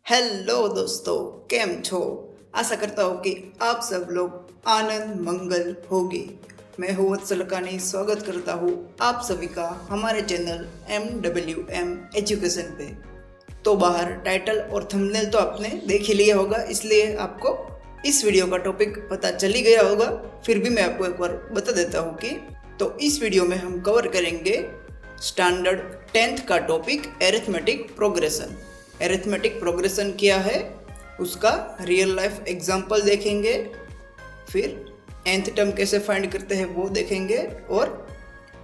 Hello दोस्तों, કેમ છો? आशा करता हूँ कि आप सब लोग आनंद मंगल होगे। मैं हूँ वत्सल कानी, स्वागत करता हूँ आप सभी का हमारे चैनल MWM एजुकेशन पे। तो बाहर टाइटल और थंबनेल तो आपने देख ही लिया होगा, इसलिए आपको इस वीडियो का टॉपिक पता चल ही गया होगा। फिर भी मैं आपको एक बार बता देता हूँ कि तो इस वीडियो में हम कवर करेंगे स्टैंडर्ड 10th का topic arithmetic progression. Arithmetic progression क्या है उसका रियल लाइफ एग्जांपल देखेंगे, फिर nth टर्म कैसे फाइंड करते हैं वो देखेंगे, और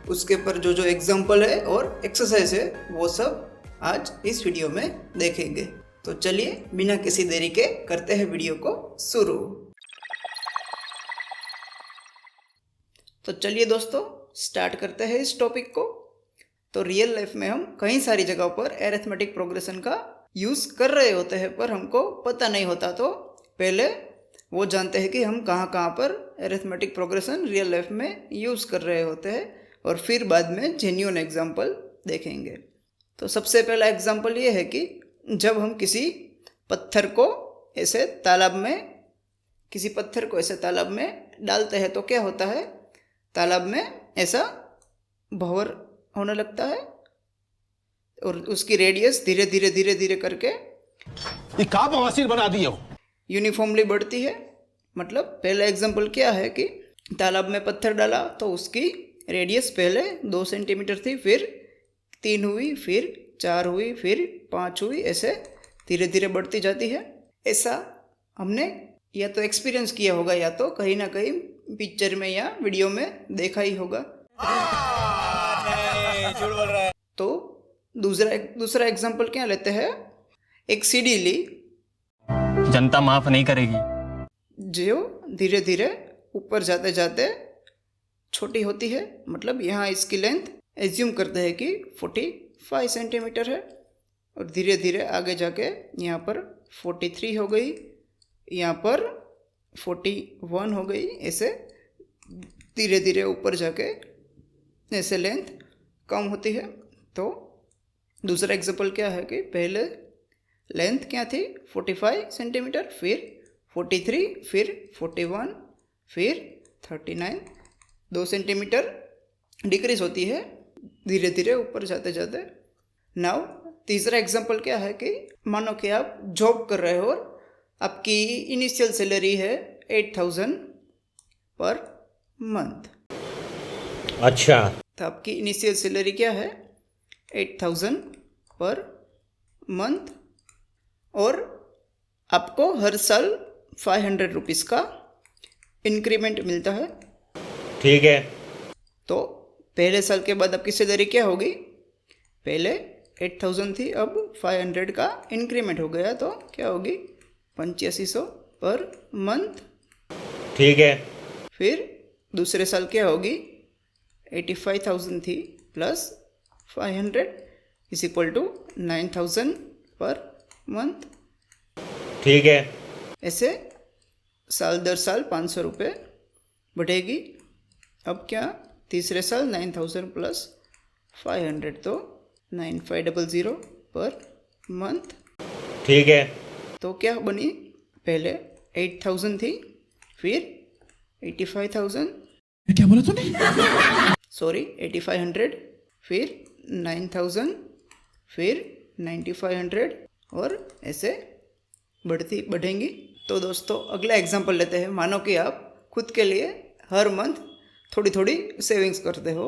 उसके पर जो जो एग्जांपल है और एक्सरसाइज है वो सब आज इस वीडियो में देखेंगे। तो चलिए बिना किसी देरी के करते हैं वीडियो को शुरू। तो चलिए दोस्तों स्टार्ट करते हैं इस टॉपिक को। तो रियल लाइफ में हम कई सारी जगहों पर एरिथमेटिक प्रोग्रेशन का यूज़ कर रहे होते हैं, पर हमको पता नहीं होता। तो पहले वो जानते हैं कि हम कहाँ कहाँ पर एरिथमेटिक प्रोग्रेशन रियल लाइफ में यूज़ कर रहे होते हैं, और फिर बाद में जेन्युइन एग्जांपल देखेंगे। तो सबसे पहला एग्जांपल ये है कि जब हम किसी पत्थर को ऐसे तालाब में डालते हैं तो क्या होता है, तालाब में ऐसा भंवर होने लगता है और उसकी रेडियस धीरे धीरे करके ये का बवासीर बना दिए हो। यूनिफॉर्मली बढ़ती है। मतलब पहला एग्जांपल क्या है कि तालाब में पत्थर डाला तो उसकी रेडियस पहले 2 सेंटीमीटर थी, फिर 3 हुई, फिर 4 हुई, फिर 5 हुई, ऐसे धीरे धीरे बढ़ती जाती है। ऐसा हमने या तो एक्सपीरियंस किया होगा या तो कहीं ना कहीं पिक्चर में या वीडियो में देखा ही होगा। झूठ बोल रहा है। तो दूसरा एग्जांपल क्या लेते हैं, एक सीढ़ी ली जनता माफ नहीं करेगी, जो धीरे धीरे ऊपर जाते जाते छोटी होती है। मतलब यहाँ इसकी लेंथ एज्यूम करते हैं कि 45 सेंटीमीटर है, और धीरे धीरे आगे जाके यहाँ पर 43 हो गई, यहाँ पर 41 हो गई, ऐसे धीरे धीरे ऊपर जाके ऐसे लेंथ कम होती है। तो दूसरा एग्जांपल क्या है कि पहले लेंथ क्या थी 45 सेंटीमीटर, फिर 43, फिर 41, फिर 39, 2 सेंटीमीटर डिक्रीज होती है धीरे धीरे ऊपर जाते जाते। नाउ तीसरा एग्जांपल क्या है कि मानो कि आप जॉब कर रहे हो और आपकी इनिशियल सैलरी है 8000 पर मंथ। अच्छा, तो आपकी इनिशियल सैलरी क्या है 8000 पर मंथ, और आपको हर साल 500 रुपीज़ का इंक्रीमेंट मिलता है। ठीक है। तो पहले साल के बाद आपकी सैलरी क्या होगी, पहले 8000 थी, अब 500 का इंक्रीमेंट हो गया, तो क्या होगी 8500 पर मंथ। ठीक है। फिर दूसरे साल क्या होगी 85,000 थी plus 500 is equal to 9000 per month. ठीक है। ऐसे साल दर साल 500 रुपये बढ़ेगी। अब क्या तीसरे साल 9000 प्लस 500, तो 9500 पर मंथ। ठीक है। तो क्या बनी, पहले 8000 थी, फिर 85,000, क्या बोला तूने? सॉरी 8500, फिर 9000, फिर 9500, और ऐसे बढ़ेंगी। तो दोस्तों अगला एग्जांपल लेते हैं। मानो कि आप खुद के लिए हर मंथ थोड़ी थोड़ी सेविंग्स करते हो।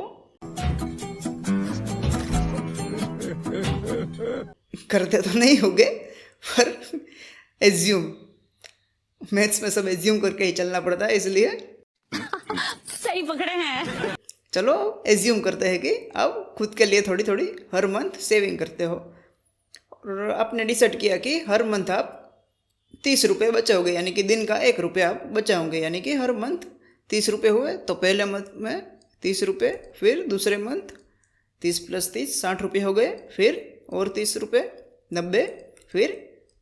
करते तो नहीं होगे, पर एज्यूम, मैथ्स में सब एज्यूम करके ही चलना पड़ता है, इसलिए सही पकड़े हैं। चलो एज्यूम करते हैं कि आप खुद के लिए थोड़ी थोड़ी हर मंथ सेविंग करते हो, और आपने डिसाइड किया कि हर मंथ आप 30 रुपये बचाओगे, यानी कि दिन का 1 रुपया आप बचाओगे, यानी कि हर मंथ 30 रुपये हुए। तो पहले मंथ में 30 रुपये, फिर दूसरे मंथ 30 प्लस 30 60 रुपये हो गए, फिर और 30 रुपये 90, फिर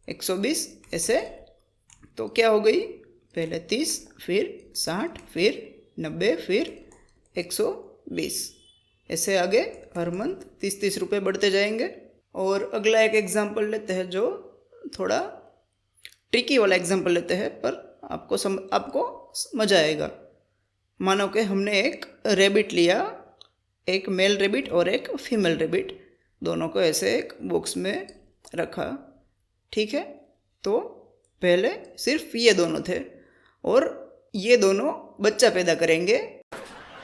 120, ऐसे। तो क्या हो गई, पहले 30, फिर 60, फिर 90, फिर 120, ऐसे आगे हर मंथ 30 रुपये बढ़ते जाएंगे। और अगला एक एग्जांपल लेते हैं जो थोड़ा ट्रिकी वाला एग्जांपल लेते हैं, पर आपको मज़ा आएगा। मानो कि हमने एक रैबिट लिया, एक मेल रैबिट और एक फीमेल रैबिट, दोनों को ऐसे एक बॉक्स में रखा। ठीक है, तो पहले सिर्फ ये दोनों थे और ये दोनों बच्चा पैदा करेंगे।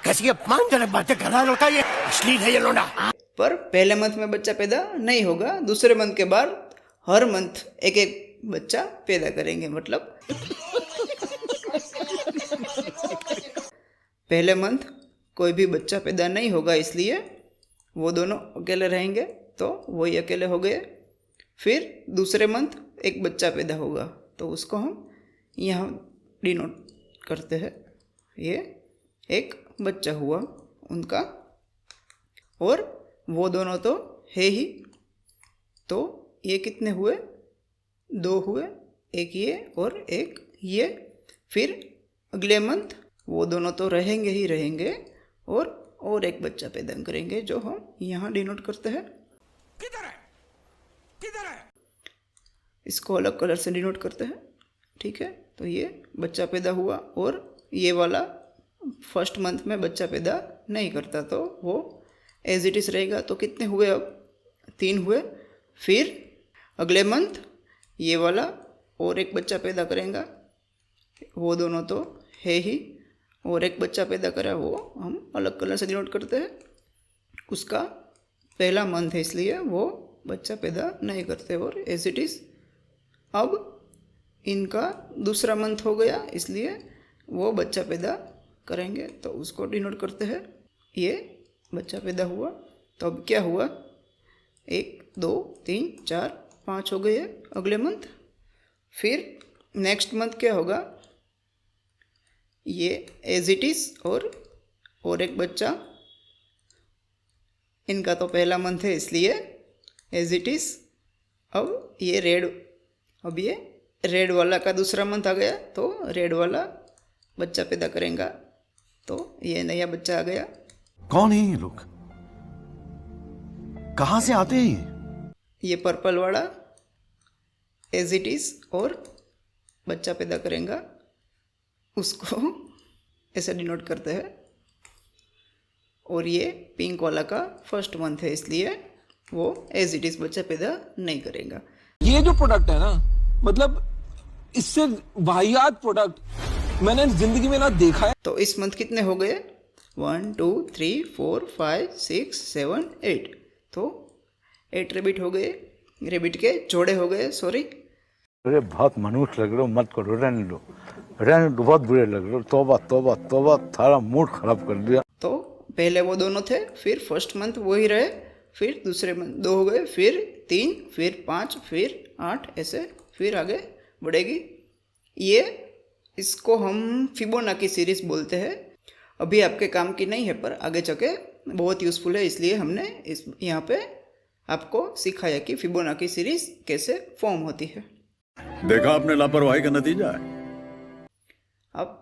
कैसी अपमानजनक बातें कर रहा है लड़का, ये अश्लील है ये लोंडा। पर पहले मंथ में बच्चा पैदा नहीं होगा, दूसरे मंथ के बाद हर मंथ एक एक बच्चा पैदा करेंगे। मतलब पहले मंथ कोई भी बच्चा पैदा नहीं होगा, इसलिए वो दोनों अकेले रहेंगे, तो वही अकेले हो गए। फिर दूसरे मंथ एक बच्चा पैदा होगा, तो उसको हम यहाँ डिनोट करते हैं। ये एक बच्चा हुआ उनका, और वो दोनों तो है ही, तो ये कितने हुए? 2 हुए, एक ये और एक ये। फिर अगले मंथ वो दोनों तो रहेंगे ही रहेंगे, और एक बच्चा पैदा करेंगे, जो हम यहाँ डिनोट करते हैं। किधर है, किधर है? इसको अलग कलर से डिनोट करते हैं। ठीक है, तो ये बच्चा पैदा हुआ, और ये वाला फर्स्ट मंथ में बच्चा पैदा नहीं करता, तो वो एज इट इज़ रहेगा। तो कितने हुए? अब 3 हुए। फिर अगले मंथ ये वाला और एक बच्चा पैदा करेगा, वो दोनों तो है ही, और एक बच्चा पैदा करा, वो हम अलग कलर से डिनोट करते हैं। उसका पहला मंथ है, इसलिए वो बच्चा पैदा नहीं करते, और एज इट इज़ अब इनका दूसरा मंथ हो गया, इसलिए वो बच्चा पैदा करेंगे, तो उसको डिनोट करते हैं। ये बच्चा पैदा हुआ, तो अब क्या हुआ? 1 2 3 4 5 हो गए अगले मंथ। फिर नेक्स्ट मंथ क्या होगा? ये एज इट इज़ और एक बच्चा, इनका तो पहला मंथ है, इसलिए एज इट इज़। अब ये रेड वाला का दूसरा मंथ आ गया, तो रेड वाला बच्चा पैदा करेगा, तो ये नया बच्चा आ गया। कौन है ये लोग, कहां से आते हैं ये पर्पल वाला एज इट इज़ और बच्चा पैदा करेगा, उसको ऐसे डिनोट करते हैं। और ये पिंक वाला का फर्स्ट मंथ है, इसलिए वो एज इट इज़ बच्चा पैदा नहीं करेगा। ये जो प्रोडक्ट है ना, मतलब इससे वाहियात प्रोडक्ट मैंने जिंदगी में ना देखा है। तो इस मंथ कितने हो गए? 1 2 3 4 5 6 7 8, तो 8 रेबिट हो गए, रेबिट के जोड़े हो गए, सॉरी। अरे बहुत मनुष्य लग रहे हो, मत करो, रहने दो, बहुत बुरे लग रहे हो। तौबा तौबा तौबा, थारा मूड खराब कर दिया। तो पहले वो दोनों थे, फिर फर्स्ट मंथ वही रहे, फिर दूसरे मंथ 2 हो गए, फिर 3, फिर 5, फिर 8, ऐसे फिर आगे बढ़ेगी। ये इसको हम फिबोनाची सीरीज़ बोलते हैं। अभी आपके काम की नहीं है, पर आगे चके बहुत यूज़फुल है, इसलिए हमने यहाँ पे आपको सिखाया कि फिबोनाची सीरीज़ कैसे फॉर्म होती है। देखा आपने लापरवाही का नतीजा है। आप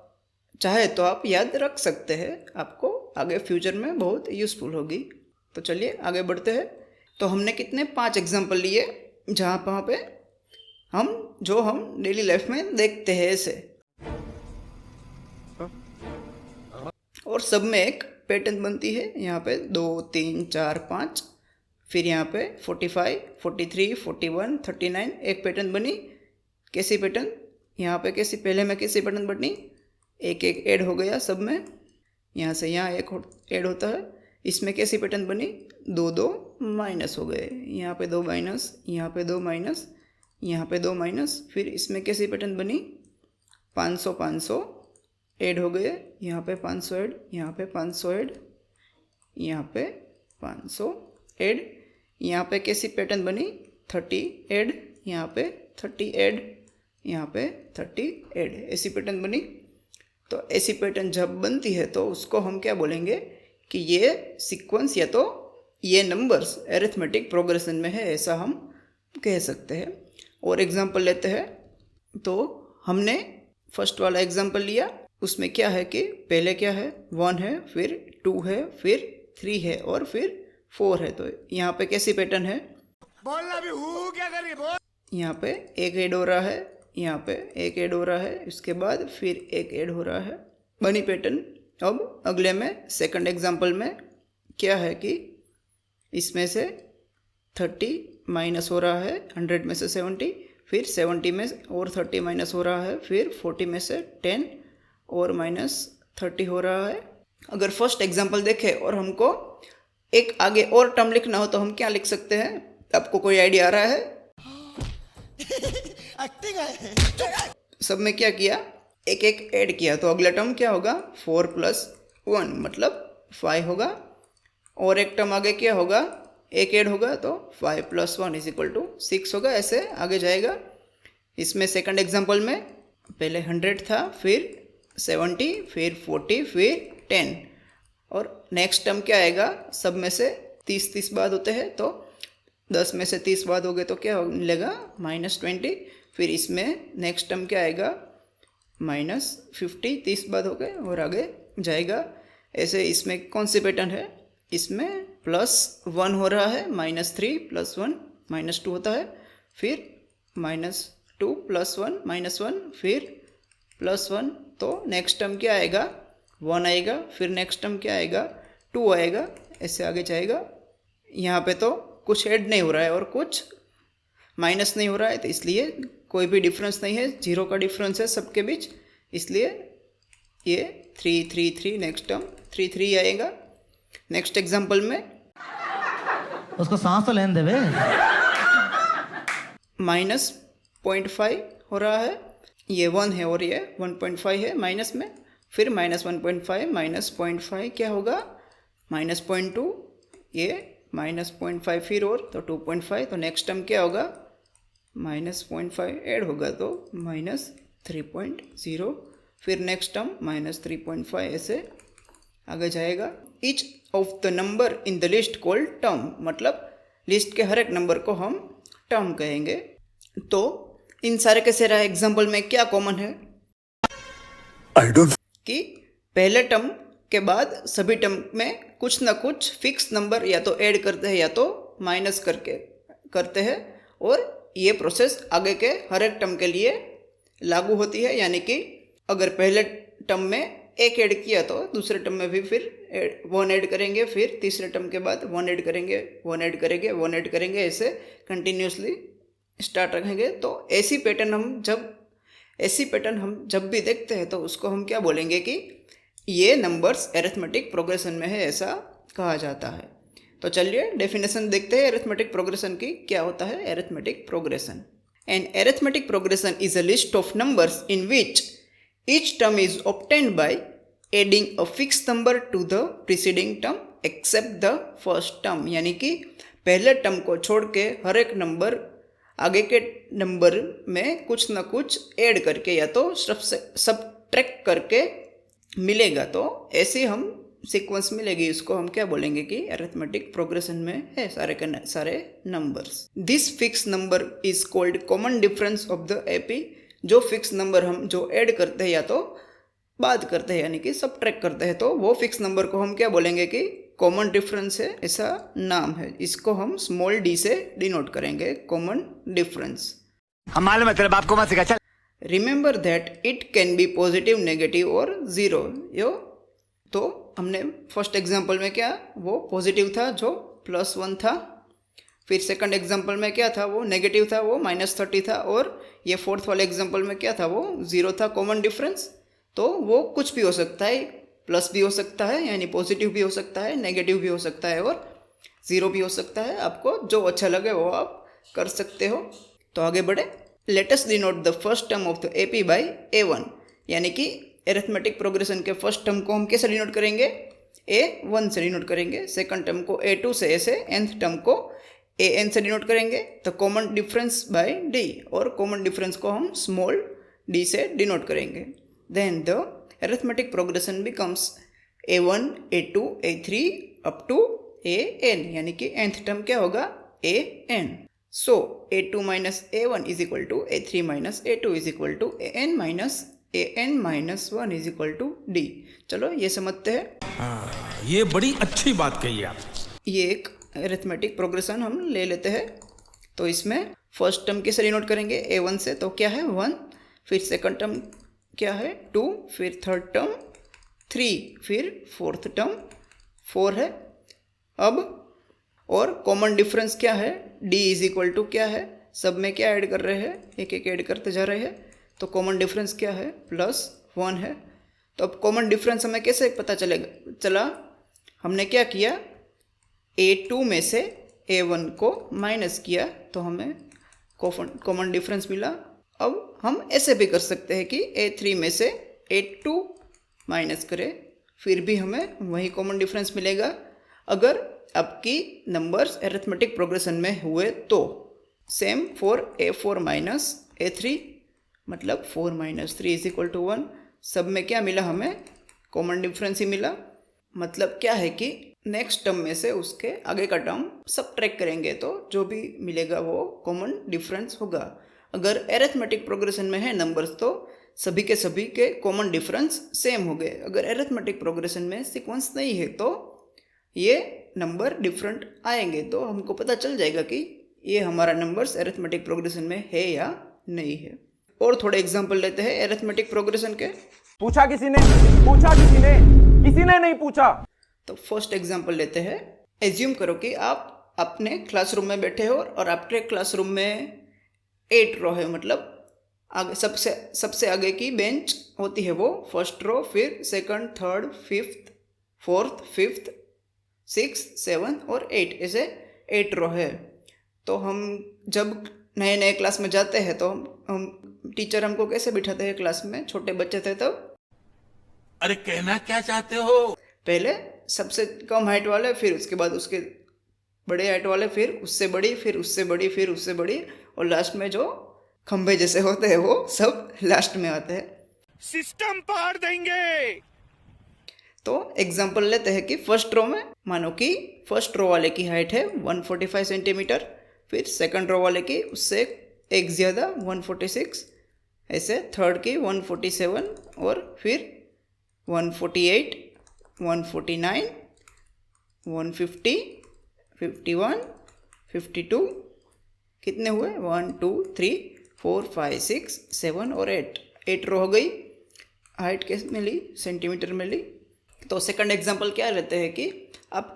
चाहे तो आप याद रख सकते हैं, आपको आगे फ्यूचर में बहुत यूज़फुल होगी। तो चलिए आगे बढ़ते हैं। तो हमने कितने 5 एग्जाम्पल लिए, जहाँ पे हम डेली लाइफ में देखते हैं ऐसे, और सब में एक पैटर्न बनती है। यहाँ पे 2 3 4 5, फिर यहाँ पे 45 43 41 39 एक पैटर्न बनी। कैसी पैटर्न? यहाँ पे कैसी, पहले में कैसी पैटर्न बनी? एक ऐड हो गया सब में, यहाँ से यहाँ एक ऐड होता है। इसमें कैसी पैटर्न बनी? 2 2 माइनस हो गए, यहाँ पे 2 माइनस, यहाँ पे 2 माइनस, यहाँ पे 2 माइनस। फिर इसमें कैसी पैटर्न बनी? 500 500 ऐड हो गए, यहाँ पे 500 ऐड, यहाँ पे 500 ऐड, यहाँ पे 500 ऐड। यहाँ पे कैसी पैटर्न बनी? 30 ऐड, यहाँ पे 30 ऐड, यहाँ पे 30 ऐड, ऐसी पैटर्न बनी। तो ऐसी पैटर्न जब बनती है तो उसको हम क्या बोलेंगे कि ये सीक्वेंस या तो ये नंबर्स एरिथमेटिक प्रोग्रेशन में है, ऐसा हम कह सकते हैं। और एग्जांपल लेते हैं। तो हमने फर्स्ट वाला एग्जांपल लिया, उसमें क्या है कि पहले क्या है? 1 है, फिर 2 है, फिर 3 है और फिर 4 है। तो यहाँ पे कैसी पैटर्न है? बोलना भी हूँ क्या करिए बोल। यहाँ पे एक ऐड हो रहा है, यहाँ पे एक ऐड हो रहा है, इसके बाद फिर एक ऐड हो रहा है। बनी पैटर्न। अब अगले में सेकंड एग्जांपल में क्या है कि इसमें से 30 माइनस हो रहा है 100 में से 70, फिर 70 में और 30 माइनस हो रहा है, फिर 40 में से 10 और माइनस 30 हो रहा है। अगर फर्स्ट एग्जांपल देखें और हमको एक आगे और टर्म लिखना हो तो हम क्या लिख सकते हैं? आपको कोई आइडिया आ रहा है? सब में क्या किया? एक एक ऐड किया, तो अगला टर्म क्या होगा? 4 + 1 मतलब 5 होगा। और एक टर्म आगे क्या होगा? एक ऐड होगा तो 5 + 1 = 6 होगा। ऐसे आगे जाएगा। इसमें सेकंड एग्जांपल में पहले 100 था, फिर 70, फिर 40, फिर 10 और नेक्स्ट टर्म क्या आएगा? सब में से 30 बाद होते हैं, तो 10 में से 30 बाद हो गए तो क्या मिलेगा? -20। फिर इसमें नेक्स्ट टर्म क्या आएगा? -50, 30 बाद हो गए और आगे जाएगा। ऐसे इसमें कौन सी पैटर्न है? इसमें +1 हो रहा है, -3 + 1 -2 होता है, फिर -2 + 1 -1, फिर +1, तो नेक्स्ट टर्म क्या आएगा? 1 आएगा। फिर नेक्स्ट टर्म क्या आएगा? 2 आएगा। ऐसे आगे जाएगा। यहाँ पे तो कुछ ऐड नहीं हो रहा है और कुछ माइनस नहीं हो रहा है, तो इसलिए कोई भी डिफरेंस नहीं है, 0 का डिफरेंस है सबके बीच, इसलिए ये 3 3 3 नेक्स्ट टर्म 3 3 आएगा। नेक्स्ट एग्जांपल में उसको सांस तो लेने देवे। -0.5 हो रहा है, ये 1 है और ये 1.5 है माइनस में। फिर -1.5 -0.5 क्या होगा? -0.2, ये -0.5 फिर और तो 2.5, तो नेक्स्ट टर्म क्या होगा? -0.5 ऐड होगा तो -3.0, फिर नेक्स्ट टर्म -3.5, ऐसे आगे जाएगा। Each of the number in the list called term, मतलब लिस्ट के हर एक नंबर को हम टर्म कहेंगे। तो इन सारे के सारे एग्जाम्पल में क्या कॉमन है? कि पहले टर्म के बाद सभी टर्म में कुछ ना कुछ फिक्स नंबर या तो ऐड करते हैं या तो माइनस करके करते हैं, और ये प्रोसेस आगे के हर एक टर्म के लिए लागू होती है। यानी कि अगर पहले टर्म में एक ऐड किया तो दूसरे टर्म में भी फिर 1 ऐड करेंगे, फिर तीसरे टर्म के बाद 1 ऐड करेंगे, 1 ऐड करेंगे, 1 ऐड करेंगे, ऐसे कंटिन्यूसली स्टार्ट रखेंगे। तो ऐसी पैटर्न हम जब भी देखते हैं तो उसको हम क्या बोलेंगे कि ये नंबर्स अरिथमेटिक प्रोग्रेशन में है, ऐसा कहा जाता है। तो चलिए डेफिनेशन देखते हैं अरिथमेटिक प्रोग्रेशन की। क्या होता है arithmetic progression? An arithmetic progression is a list of numbers in which each term is obtained by adding a fix number to the preceding term except the first term. यानी कि पहले term को छोड़ के हर एक नंबर आगे के number में कुछ ना कुछ ऐड करके या तो सबट्रैक्ट करके मिलेगा, तो ऐसे हम सीक्वेंस मिलेगी, इसको हम क्या बोलेंगे कि अरिथमेटिक प्रोग्रेशन में है सारे के सारे numbers. This fix number is called common difference of the AP. जो फिक्स नंबर हम जो ऐड करते हैं या तो बाद करते हैं यानी कि सबट्रैक्ट करते हैं, तो वो फिक्स नंबर को हम क्या बोलेंगे कि कॉमन डिफरेंस है, ऐसा नाम है। इसको हम स्मॉल d से डिनोट करेंगे, कॉमन डिफरेंस। हमारे मतलब आपको मत सिखा। चल remember that it can be positive, negative और 0 यो। तो हमने फर्स्ट एग्जांपल में क्या, वो पॉजिटिव था जो +1 था। फिर सेकंड एग्जांपल में क्या था, वो नेगेटिव था, वो -30 था। और ये फोर्थ वाले एग्जांपल में क्या था, वो 0 था, कॉमन डिफरेंस। तो वो कुछ भी हो सकता है, प्लस भी हो सकता है यानी पॉजिटिव भी हो सकता है, नेगेटिव भी हो सकता है और 0 भी हो सकता है। आपको जो अच्छा लगे वो आप कर सकते हो। तो आगे बढ़े। Let us denote the first term of the AP by A1, यानी कि अरिथमेटिक प्रोग्रेशन के फर्स्ट टर्म को हम कैसे डिनोट करेंगे? A1 से डिनोट करेंगे। सेकंड टर्म को A2 से, ऐसे nth टर्म को AN से डिनोट करेंगे। तो कॉमन डिफरेंस बाय D, और कॉमन डिफरेंस को हम स्मॉल d से डिनोट करेंगे। Then the arithmetic progression becomes A1 A2 A3 up to AN, यानी कि nth टर्म क्या होगा? AN। So A2 minus A1 is equal to A3 minus A2 is equal to AN minus 1 is equal to D। चलो ये समझते हैं। ये बड़ी अच्छी बात कही आप। ये एक अरिथमेटिक प्रोग्रेशन हम ले लेते हैं। तो इसमें फर्स्ट टर्म कैसे डिनोट करेंगे, A1 से, तो क्या है 1, फिर सेकंड टर्म क्या है 2, फिर थर्ड टर्म 3, फिर फोर्थ टर्म 4 है। अब और कॉमन डिफरेंस क्या है, D इज इक्वल टू क्या है, सब में क्या ऐड कर रहे हैं, एक एक ऐड करते जा रहे हैं, तो कॉमन डिफरेंस क्या है +1 है। तो अब कॉमन डिफरेंस हमें कैसे पता चला, हमने क्या किया, A2 में से A1 को माइनस किया तो हमें कॉमन डिफरेंस मिला। अब हम ऐसे भी कर सकते हैं कि A3 में से A2 माइनस करें, फिर भी हमें वही कॉमन डिफरेंस मिलेगा। अगर आपकी नंबर्स अरिथमेटिक प्रोग्रेशन में हुए तो same for A4 minus A3, मतलब 4 - 3 = 1, सब में क्या मिला, हमें कॉमन डिफरेंस ही मिला। मतलब क्या है कि नेक्स्ट टर्म में से उसके आगे का टर्म सबट्रैक्ट करेंगे तो जो भी मिलेगा वो कॉमन डिफरेंस होगा। अगर अरिथमेटिक प्रोग्रेशन में है नंबर्स तो सभी के कॉमन डिफरेंस सेम हो गए। अगर अरिथमेटिक प्रोग्रेशन में सीक्वेंस नहीं है तो ये नंबर डिफरेंट आएंगे, तो हमको पता चल जाएगा कि ये हमारा नंबर्स अरिथमेटिक प्रोग्रेशन में है या नहीं है। और थोड़े एग्जांपल लेते हैं अरिथमेटिक प्रोग्रेशन के। पूछा किसी ने नहीं पूछा। तो फर्स्ट एग्जांपल लेते हैं। एज्यूम करो कि आप अपने क्लासरूम में बैठे हो और आपके क्लासरूम में 8 रो है, मतलब आगे सबसे आगे की बेंच होती है वो फर्स्ट रो, फिर second, third, fifth, fourth, fifth, 6, 7 और 8, ऐसे 8 रो है। तो हम जब नए क्लास में जाते हैं तो हम टीचर हमको कैसे बिठाते हैं क्लास में, छोटे बच्चे थे तब, अरे कहना क्या चाहते हो? पहले सबसे कम हाइट वाले, फिर उसके बाद उसके बड़े हाइट वाले, फिर उससे बड़ी, फिर उससे बड़ी, फिर उससे बड़ी, और लास्ट में जो खंभे जैसे होते हैं वो सब लास्ट में आते हैं। सिस्टम पार देंगे। तो एग्जांपल लेते हैं कि फर्स्ट रो में मानो कि फर्स्ट रो वाले की हाइट है 145 सेंटीमीटर, फिर सेकंड रो वाले की उससे एक ज़्यादा 146, ऐसे थर्ड की 147 और फिर 148, 149, 150, 51, 52, कितने हुए 1 2 3 4 5 6 7 और 8 रो हो गई। हाइट कैसे मिली, सेंटीमीटर में ली। तो सेकंड एग्जांपल क्या रहते हैं कि आप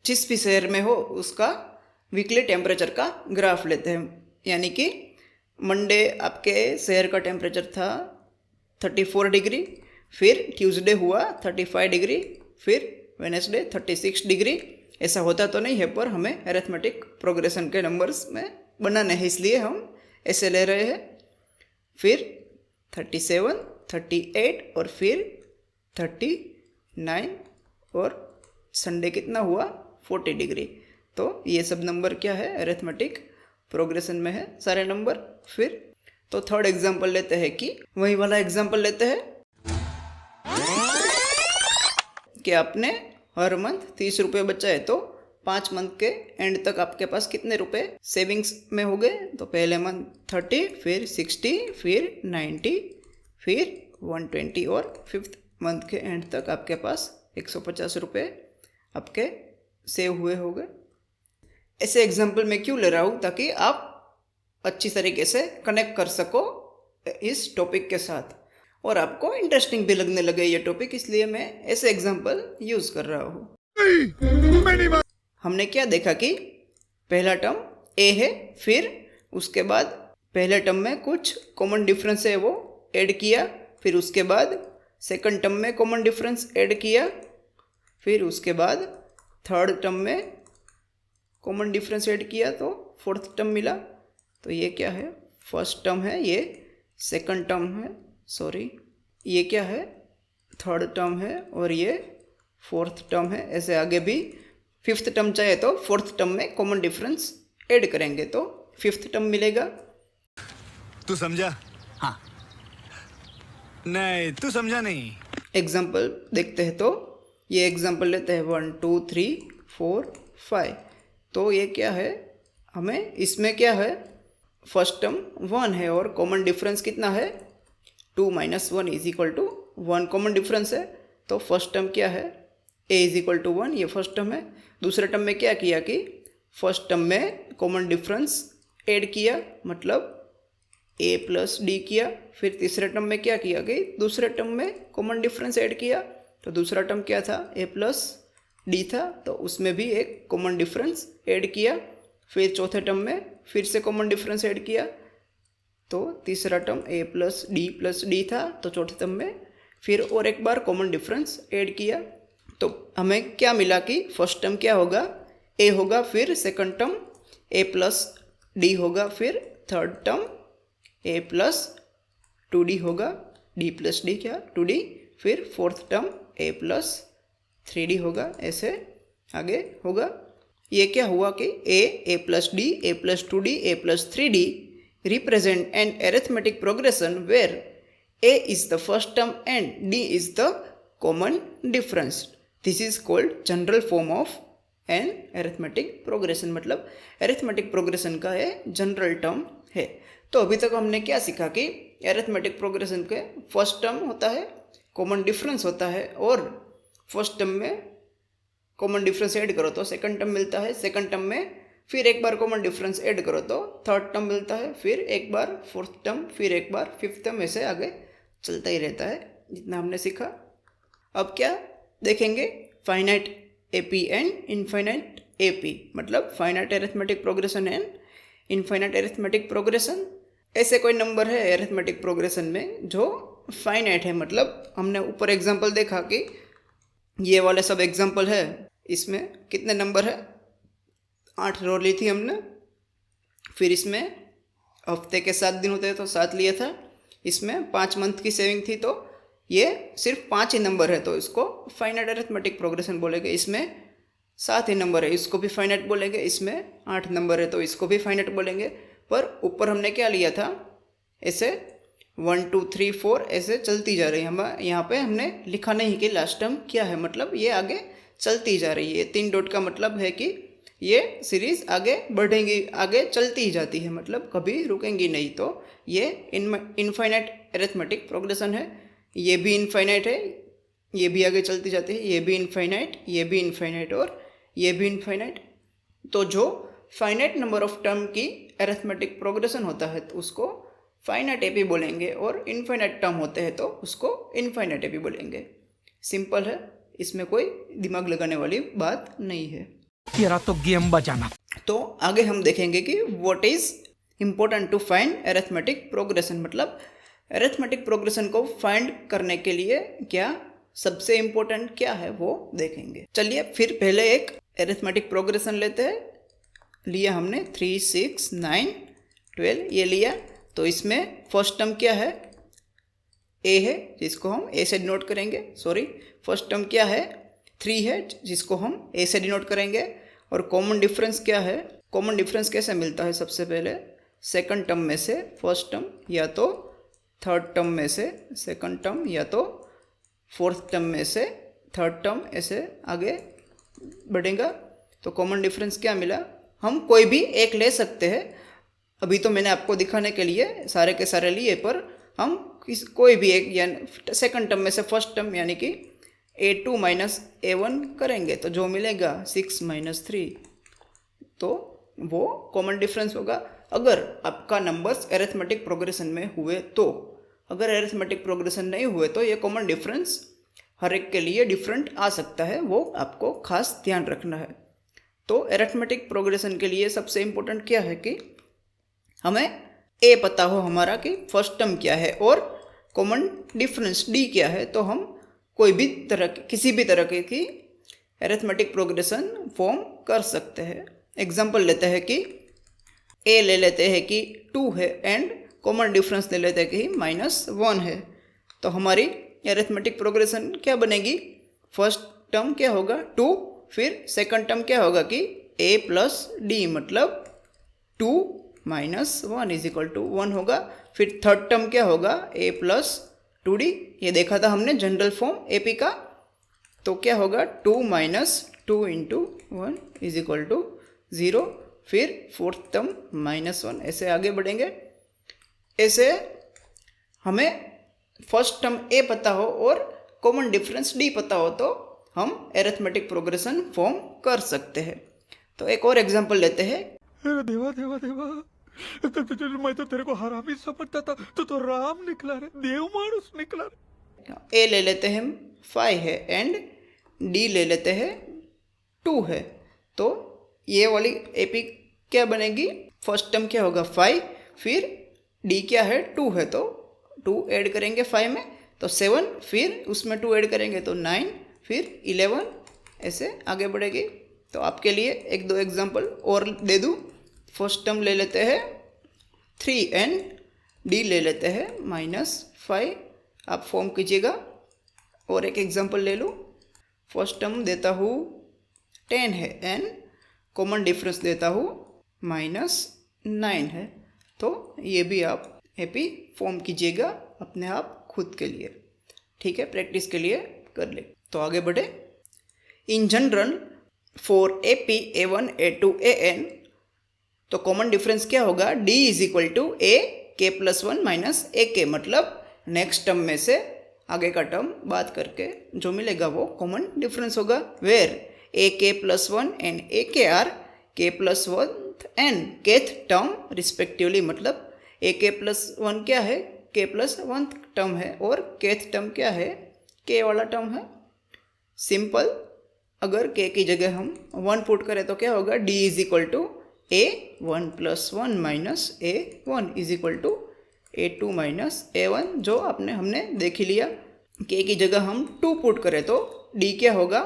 जिस भी शहर में हो उसका वीकली टेम्परेचर का ग्राफ लेते हैं, यानी कि मंडे आपके शहर का टेम्परेचर था 34 डिग्री, फिर ट्यूसडे हुआ 35 डिग्री, फिर वेडनेसडे 36 डिग्री। ऐसा होता तो नहीं है, पर हमें अरिथमेटिक प्रोग्रेशन के नंबर्स में बनाने हैं, इसलिए हम ऐसे ले रहे हैं। फिर 37, 38 और फिर 39 और संडे कितना हुआ 40 डिग्री। तो ये सब नंबर क्या है, अरिथमेटिक प्रोग्रेशन में है सारे नंबर। फिर तो थर्ड एग्जांपल लेते हैं कि वही वाला एग्जांपल लेते हैं कि आपने हर मंथ 30 रुपये बचाए तो 5 मंथ के एंड तक आपके पास कितने रुपए सेविंग्स में हो गए। तो पहले मंथ 30, फिर 60, फिर 90, फिर 120 और फिफ्थ मंथ के एंड तक आपके पास 150 रुपये आपके सेव हुए हो गए। ऐसे एग्जाम्पल मैं क्यों ले रहा हूँ, ताकि आप अच्छी तरीके से कनेक्ट कर सको इस टॉपिक के साथ और आपको इंटरेस्टिंग भी लगने लगे ये टॉपिक, इसलिए मैं ऐसे एग्जाम्पल यूज़ कर रहा हूँ। हमने क्या देखा कि पहला टर्म ए है, फिर उसके बाद पहले टर्म में कुछ कॉमन डिफरेंस है वो ऐड किया, फिर उसके बाद सेकंड टर्म में कॉमन डिफरेंस ऐड किया, फिर उसके बाद थर्ड टर्म में कॉमन डिफरेंस ऐड किया तो फोर्थ टर्म मिला। तो ये क्या है, फर्स्ट टर्म है, ये सेकंड टर्म है, सॉरी ये क्या है, थर्ड टर्म है और ये फोर्थ टर्म है। ऐसे आगे भी फिफ्थ टर्म चाहे तो फोर्थ टर्म में कॉमन डिफरेंस ऐड करेंगे तो फिफ्थ टर्म मिलेगा। तू समझा? हाँ। नहीं तू समझा नहीं। एग्जाम्पल देखते हैं तो ये एग्जाम्पल लेते हैं 1 2 3 4 5। तो ये क्या है, हमें इसमें क्या है, फर्स्ट टर्म 1 है और कॉमन डिफरेंस कितना है 2 - 1 = 1 कॉमन डिफरेंस है। तो फर्स्ट टर्म क्या है, a = 1, ये फर्स्ट टर्म है। दूसरे टर्म में क्या किया कि फर्स्ट टर्म में कॉमन डिफरेंस ऐड किया, मतलब ए प्लस डी किया। फिर तीसरे टर्म में क्या किया कि दूसरे टर्म में कॉमन डिफरेंस ऐड किया। तो दूसरा टर्म क्या था, ए प्लस डी था, तो उसमें भी एक कॉमन डिफरेंस ऐड किया। फिर चौथे टर्म में फिर से कॉमन डिफरेंस ऐड किया। तो तीसरा टर्म ए प्लस डी था, तो चौथे टर्म में फिर और एक बार कॉमन डिफरेंस ऐड किया। तो हमें क्या मिला कि फर्स्ट टर्म क्या होगा, ए होगा, फिर सेकंड टर्म ए प्लस डी होगा, फिर थर्ड टर्म ए प्लस 2d होगा, डी प्लस डी क्या 2d, फिर फोर्थ टर्म ए प्लस 3d होगा, ऐसे आगे होगा। ये क्या हुआ कि A plus D, A plus 2d, A plus 3d represent an arithmetic progression where A is the first term and D is the common difference. This is called general form of an arithmetic progression, मतलब arithmetic progression का ये general term है। तो अभी तक हमने क्या सीखा कि अरिथमेटिक प्रोग्रेशन के फर्स्ट टर्म होता है, कॉमन डिफरेंस होता है, और फर्स्ट टर्म में कॉमन डिफरेंस ऐड करो तो सेकंड टर्म मिलता है, सेकंड टर्म में फिर एक बार कॉमन डिफरेंस ऐड करो तो थर्ड टर्म मिलता है, फिर एक बार फोर्थ टर्म, फिर एक बार फिफ्थ टर्म, ऐसे आगे चलता ही रहता है जितना हमने सीखा। अब क्या देखेंगे, finite AP and infinite AP, मतलब finite arithmetic progression and infinite arithmetic progression. ऐसे कोई नंबर है अरिथमेटिक प्रोग्रेशन में जो फाइनाइट है, मतलब हमने ऊपर एग्जांपल देखा कि ये वाले सब एग्जांपल है, इसमें कितने नंबर है, 8 रो ली थी हमने, फिर इसमें हफ्ते के 7 दिन होते हैं तो 7 लिया था, इसमें 5 मंथ की सेविंग थी, तो ये सिर्फ 5 ही नंबर है तो इसको फाइनाइट अरिथमेटिक प्रोग्रेशन बोलेंगे। इसमें 7 ही नंबर है, इसको भी फाइनाइट बोलेंगे। इसमें 8 नंबर है तो इसको भी फाइनाइट बोलेंगे। पर ऊपर हमने क्या लिया था, ऐसे 1 2 3 4 ऐसे चलती जा रही है। हम यहाँ पे हमने लिखा नहीं कि लास्ट टर्म क्या है, मतलब ये आगे चलती जा रही है। 3 डॉट का मतलब है कि ये सीरीज आगे बढ़ेंगी, आगे चलती ही जाती है, मतलब कभी रुकेंगी नहीं। तो ये इनफाइनाइट अरिथमेटिक प्रोग्रेशन है। ये भी इनफाइनाइट है, ये भी आगे चलती जाती है, ये भी इनफाइनाइट, ये भी इनफाइनाइट और ये भी इनफाइनाइट। तो जो फाइनाइट नंबर ऑफ टर्म की अरिथमेटिक प्रोग्रेशन होता है तो उसको फाइनाइट एपी बोलेंगे, और इनफाइनाइट टर्म होते हैं तो उसको इनफाइनाइट एपी बोलेंगे। सिंपल है, इसमें कोई दिमाग लगाने वाली बात नहीं है। तेरा तो गेम बजाना। तो आगे हम देखेंगे कि what is important to find arithmetic progression, मतलब अरिथमेटिक प्रोग्रेशन को फाइंड करने के लिए क्या सबसे इम्पोर्टेंट क्या है वो देखेंगे। चलिए फिर पहले एक अरिथमेटिक प्रोग्रेशन लेते हैं। लिया हमने 3 6 9 12 ये लिया। तो इसमें फर्स्ट टर्म क्या है, ए है जिसको हम ए से डिनोट करेंगे। फर्स्ट टर्म क्या है, 3 है जिसको हम ए से डिनोट करेंगे। और कॉमन डिफरेंस क्या है, कॉमन डिफरेंस कैसे मिलता है, सबसे पहले सेकंड टर्म में से फर्स्ट टर्म, या तो थर्ड टर्म में से सेकंड टर्म, या तो फोर्थ टर्म में से थर्ड टर्म, ऐसे आगे बढ़ेगा। तो कॉमन डिफरेंस क्या मिला, हम कोई भी एक ले सकते हैं। अभी तो मैंने आपको दिखाने के लिए सारे के सारे लिए, पर हम कोई भी एक, यानी सेकंड टर्म में से फर्स्ट टर्म यानी कि A2 माइनस A1 करेंगे तो जो मिलेगा 6 माइनस 3, तो वो कॉमन डिफरेंस होगा। अगर आपका नंबर्स अरिथमेटिक प्रोग्रेशन में हुए तो, अगर अरिथमेटिक प्रोग्रेशन नहीं हुए तो ये कॉमन डिफरेंस हर एक के लिए डिफरेंट आ सकता है, वो आपको खास ध्यान रखना है। तो अरिथमेटिक प्रोग्रेशन के लिए सबसे इम्पोर्टेंट क्या है कि हमें ए पता हो हमारा कि फर्स्ट टर्म क्या है और कॉमन डिफरेंस डी क्या है, तो हम कोई भी तरह की, किसी भी तरह की अरिथमेटिक प्रोग्रेशन फॉर्म कर सकते हैं। एग्जांपल लेते हैं कि ए ले लेते हैं कि 2 है एंड कॉमन डिफरेंस ले लेते हैं कि -1 है। तो हमारी अरिथमेटिक प्रोग्रेशन क्या बनेगी, फर्स्ट टर्म क्या होगा 2, फिर सेकंड टर्म क्या होगा कि a प्लस डी, मतलब 2 माइनस 1 इज इक्वल टू 1 होगा। फिर थर्ड टर्म क्या होगा a प्लस 2d, ये देखा था हमने जनरल फॉर्म AP का। तो क्या होगा 2 minus 2 into 1 is equal to 0। फिर फोर्थ टर्म -1, ऐसे आगे बढ़ेंगे। ऐसे हमें फर्स्ट टर्म A पता हो और कॉमन डिफरेंस D पता हो तो हम अरिथमेटिक प्रोग्रेशन फॉर्म कर सकते हैं। तो एक और एग्जांपल लेते हैं। देवा देवा देवा, मैं तो तेरे को हरामी समझता था, तो राम निकला रे, देव मानुस निकला रे। ए ले लेते हैं 5 है एंड डी ले लेते हैं 2 है, तो ये वाली एपी क्या बनेगी? फर्स्ट टर्म क्या होगा 5, फिर डी क्या है 2 है, तो 2 ऐड करेंगे 5 में तो 7, फिर उसमें 2 ऐड करेंगे तो 9, फिर 11, ऐसे आगे बढ़ेगी। तो आपके लिए 1-2 एग्जांपल और दे दूँ। फर्स्ट टर्म ले लेते हैं 3 एंड डी ले लेते हैं -5, आप फॉर्म कीजिएगा। और एक एग्जांपल ले लूँ। फर्स्ट टर्म देता हूँ 10 है एंड कॉमन डिफरेंस देता हूँ -9 है, तो ये भी आप एपी फॉर्म कीजिएगा अपने आप खुद के लिए, ठीक है, प्रैक्टिस के लिए कर ले। तो आगे बढ़े। In general for AP A1 A2 AN, तो कॉमन डिफरेंस क्या होगा? D इज इक्वल टू ए के प्लस 1 माइनस ए के, मतलब नेक्स्ट टर्म में से आगे का टर्म बात करके जो मिलेगा वो कॉमन डिफरेंस होगा। वेयर ए के प्लस 1 एंड ए के आर के plus 1 and kth term respectively, मतलब ए के प्लस 1 क्या है? के प्लस 1 टर्म है, और केथ टर्म क्या है? के वाला टर्म है। सिंपल, अगर के की जगह हम 1 पुट करें तो क्या होगा? D is equal to A1 plus 1 minus A1 is equal to A2 minus A1, जो हमने देख ही लिया। के की जगह हम 2 पुट करें तो D क्या होगा?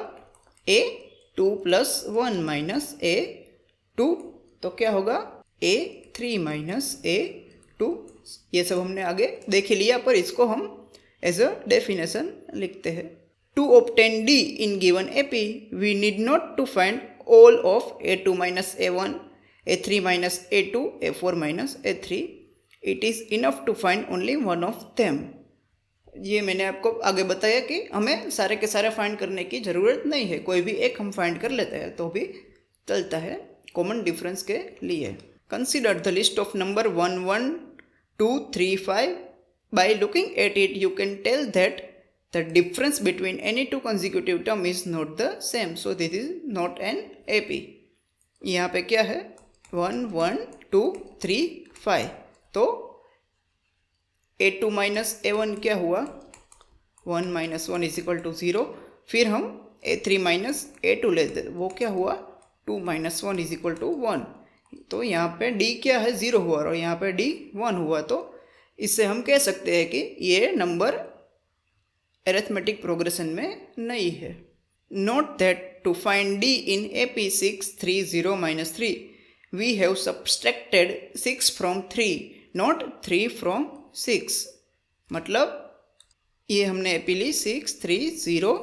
A2 प्लस 1 माइनस A2, तो क्या होगा? A3 minus A2। ये सब हमने आगे देख ही लिया, पर इसको हम एज अ डेफिनेशन लिखते हैं। To obtain D in given AP, we need not to find all of A2 minus A1, A3 minus A2, A4 minus A3. It is enough to find only one of them. ये मैंने आपको आगे बताया कि हमें सारे के सारे फाइंड करने की ज़रूरत नहीं है, कोई भी एक हम फाइंड कर लेते हैं तो भी चलता है कॉमन डिफरेंस के लिए। Consider the list of number 1, 1, 2, 3, 5. By looking at it, you can tell that the difference between any two consecutive term is not the same. So this is not an AP. यहाँ पे क्या है? 1, 1, 2, 3, 5. तो A2 minus A1 क्या हुआ? 1 minus 1 is equal to 0। फिर हम A3 minus A2 लेते, वो क्या हुआ? 2 माइनस 1 इज इक्वल टू 1। तो यहाँ पे D क्या है? 0 हुआ, और यहाँ पे D 1 हुआ। तो इससे हम कह सकते हैं कि ये नंबर अरिथमेटिक प्रोग्रेशन में नहीं है। Note that to find D in AP 6, 3, 0, -3, we have subtracted 6 from 3, not 3 from 6। मतलब ये हमने AP ली 6, 3, 0,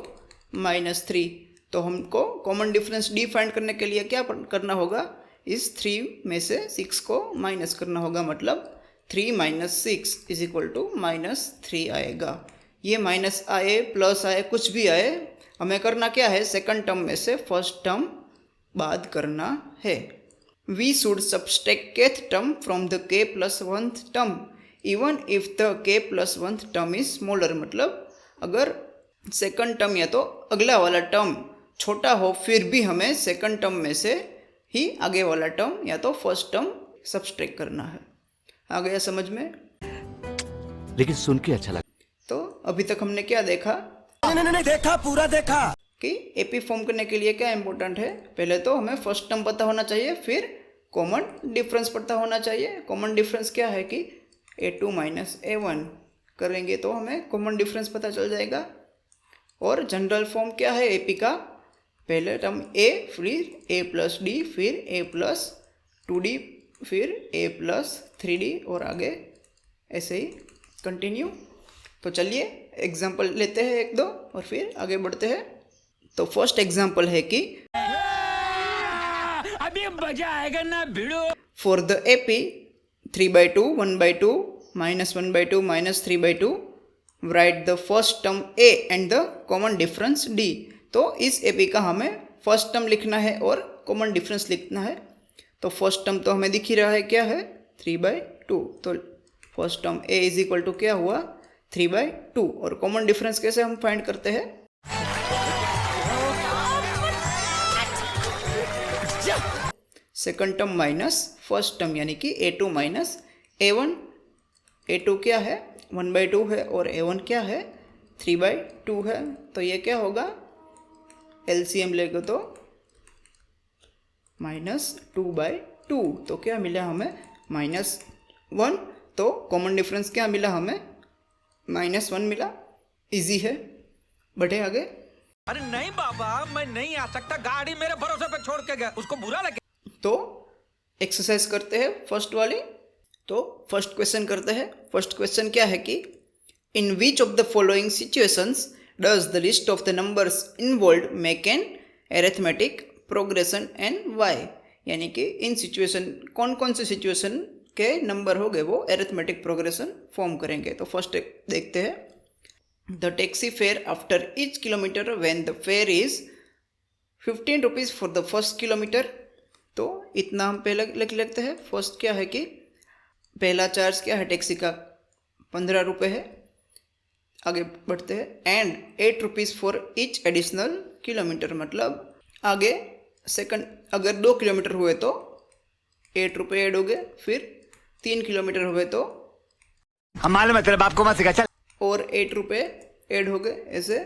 -3, तो हमको कॉमन डिफरेंस D फाइंड करने के लिए क्या करना होगा? इस 3 में से 6 को माइनस करना होगा, मतलब 3 माइनस 6 इज इक्वल टू -3 आएगा। ये माइनस आए प्लस आए कुछ भी आए, हमें करना क्या है? सेकंड टर्म में से फर्स्ट टर्म बाद करना है। We should subtract kth term from the k plus 1th term even if the k plus 1th term is smaller, मतलब अगर सेकंड टर्म या तो अगला वाला टर्म छोटा हो फिर भी हमें सेकंड टर्म में से ही आगे वाला टर्म या तो फर्स्ट टर्म सबट्रैक्ट करना है। आ गया समझ में? लेकिन सुन के अच्छा लगा। तो अभी तक हमने क्या देखा? नहीं देखा, पूरा देखा कि एपी फॉर्म करने के लिए क्या इंपॉर्टेंट है? पहले तो हमें फर्स्ट टर्म पता होना चाहिए, फिर कॉमन डिफरेंस पता होना चाहिए। कॉमन डिफरेंस क्या है कि A2 माइनस A1 करेंगे तो हमें कॉमन डिफरेंस पता चल जाएगा। और जनरल फॉर्म क्या है एपी का? पहले टर्म A, फिर A प्लस D, फिर A प्लस 2D, फिर A प्लस 3D, और आगे ऐसे ही कंटिन्यू। तो चलिए एग्जाम्पल लेते हैं 1-2 और फिर आगे बढ़ते हैं। तो फर्स्ट एग्जाम्पल है कि अभी मजा आएगा ना भिड़ो। For the AP 3/2, 1/2, -1/2, -3/2, right the first term A and the common difference D। तो इस एपी का हमें फर्स्ट टर्म लिखना है और कॉमन डिफरेंस लिखना है। तो फर्स्ट टर्म तो हमें दिख ही रहा है, क्या है? 3/2। तो first term A is equal to क्या हुआ? 3/2। और कॉमन डिफरेंस कैसे हम फाइंड करते हैं? Second term minus first term यानी कि A2 माइनस A1। A2 क्या है 1/2 है और A1 क्या है 3/2 है। तो ये क्या होगा LCM लेगा तो -2/2। तो क्या मिला हमें -1। तो कॉमन डिफरेंस क्या मिला हमें -1 मिला। इजी है, बढ़े आगे। अरे नहीं बाबा, मैं नहीं आ सकता, गाड़ी मेरे भरोसे पे छोड़ के गया, उसको बुरा लगे। तो एक्सरसाइज करते हैं फर्स्ट वाली। तो फर्स्ट क्वेश्चन करते हैं। फर्स्ट क्वेश्चन क्या है कि in which of the following situations does the list of the numbers involve make an arithmetic progression and why. यानी कि इन सिचुएशन कौन कौन से सिचुएशन के नंबर हो गए वो अरिथमेटिक प्रोग्रेशन फॉर्म करेंगे। तो फर्स्ट देखते हैं। The taxi fare after each kilometre when the fair is 15 rupees for the first kilometre. तो इतना हम पहले लिख लेते हैं। फर्स्ट क्या है कि पहला चार्ज क्या है टैक्सी का 15 रुपये है। आगे बढ़ते हैं। And 8 rupees for each additional kilometre, मतलब आगे सेकंड अगर 2 किलोमीटर हुए तो 8 रुपये ऐड हो गए, फिर 3 किलोमीटर हुए तो हम मालूम है तेरे बाप को मत सिखा, चल। और 8 रुपये ऐड हो गए। ऐसे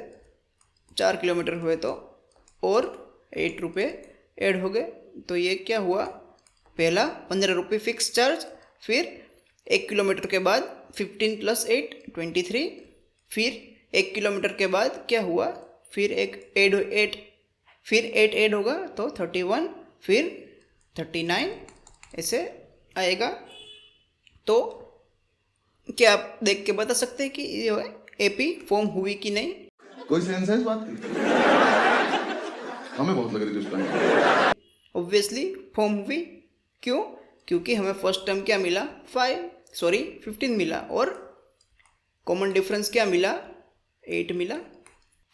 4 किलोमीटर हुए तो और 8 रुपये ऐड हो गए। तो ये क्या हुआ, पहला 15 रुपये फिक्स चार्ज, फिर 1 किलोमीटर के बाद 15 + 8 23, फिर 1 किलोमीटर के बाद क्या हुआ, फिर 8 ऐड होगा तो 31, फिर 39 ऐसे आएगा। तो क्या आप देख के बता सकते हैं कि ये AP फॉर्म हुई कि नहीं? कोई सेंस है इस बात की? हमें बहुत लग रही थी उस टाइम। ऑब्वियसली फॉर्म हुई। क्यों? क्योंकि हमें फर्स्ट टर्म क्या मिला 15 मिला और कॉमन डिफरेंस क्या मिला 8 मिला।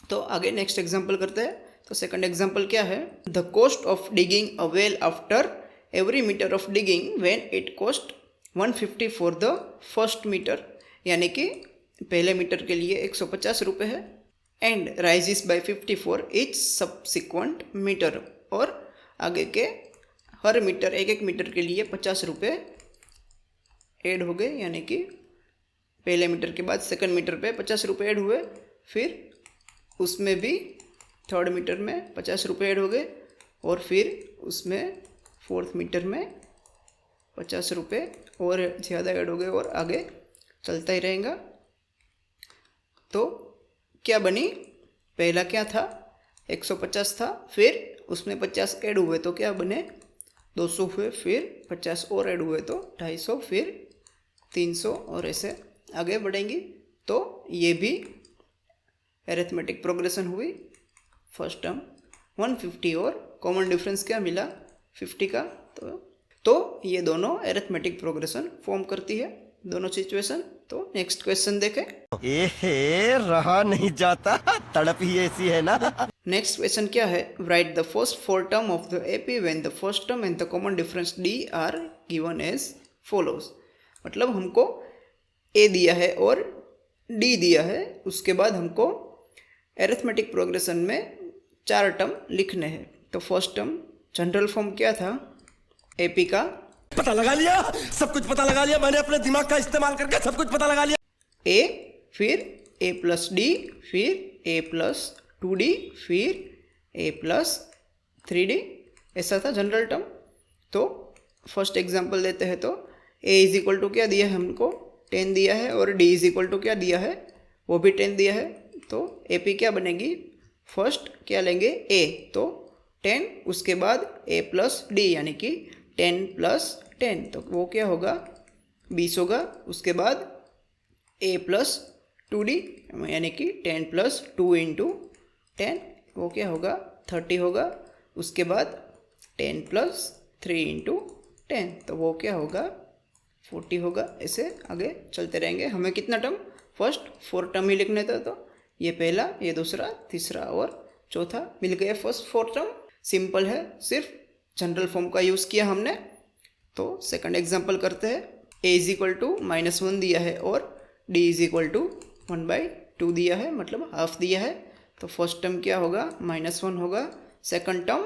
तो आगे नेक्स्ट एग्जांपल करते हैं। तो सेकंड एग्जांपल क्या है, the cost of digging a well after every metre of digging when it cost 150 for the first metre. यानी कि पहले मीटर के लिए 150 रुपये है। And rises by 50 for each subsequent metre, और आगे के हर मीटर 1 मीटर के लिए 50 रुपये ऐड हो गए। यानी कि पहले मीटर के बाद सेकंड मीटर पे 50 रुपये ऐड हुए, फिर उसमें भी थर्ड मीटर में 50 रुपये ऐड हो गए, और फिर उसमें फोर्थ मीटर में 50 रुपये और ज़्यादा ऐड हो गए, और आगे चलता ही रहेगा। तो क्या बनी, पहला क्या था 150 था, फिर उसमें 50 ऐड हुए तो क्या बने 200 हुए, फिर 50 और ऐड हुए तो 250, फिर 300 और ऐसे आगे बढ़ेंगी। तो ये भी अरिथमेटिक प्रोग्रेशन हुई। फर्स्ट टर्म 150 और कॉमन डिफरेंस क्या मिला 50 का। तो ये दोनों अरिथमेटिक प्रोग्रेशन फॉर्म करती है, दोनों सिचुएशन। तो नेक्स्ट क्वेश्चन देखें। रहा नहीं जाता, तड़प ही ऐसी है ना। नेक्स्ट क्वेश्चन क्या है, write the first 4 term of the AP when the first term and the common difference D are given as follows. मतलब हमको A दिया है और D दिया है, उसके बाद हमको अरिथमेटिक प्रोग्रेशन में 4 टर्म लिखने हैं। तो फर्स्ट टर्म जनरल फॉर्म क्या था AP का, पता लगा लिया, सब कुछ पता लगा लिया मैंने, अपने दिमाग का इस्तेमाल करके सब कुछ पता लगा लिया। A, फिर A + D, फिर A + 2D, फिर A + 3D, ऐसा था जनरल टर्म। तो फर्स्ट एग्जांपल देते हैं। तो A = क्या दिया है हमको 10 दिया है, और D = क्या दिया है वो भी 10 दिया है। तो AP क्या बनेगी, फर्स्ट क्या लेंगे A, तो 10, उसके बाद A + D यानी कि 10 + 10, तो वो क्या होगा 20 होगा। उसके बाद A + 2D यानी कि 10 + 2 × 10, वो क्या होगा 30 होगा। उसके बाद 10 + 3 × 10, तो वो क्या होगा 40 होगा। ऐसे आगे चलते रहेंगे। हमें कितना टर्म, फर्स्ट 4 टर्म ही लिखने थे। तो ये पहला, ये दूसरा, तीसरा और चौथा मिल गए फर्स्ट 4 टर्म। सिंपल है, सिर्फ जनरल फॉर्म का यूज़ किया हमने। तो सेकंड एग्जांपल करते हैं। A = -1 दिया है और D = 1/2 दिया है, मतलब हाफ दिया है। तो फर्स्ट टर्म क्या होगा -1 होगा, सेकंड टर्म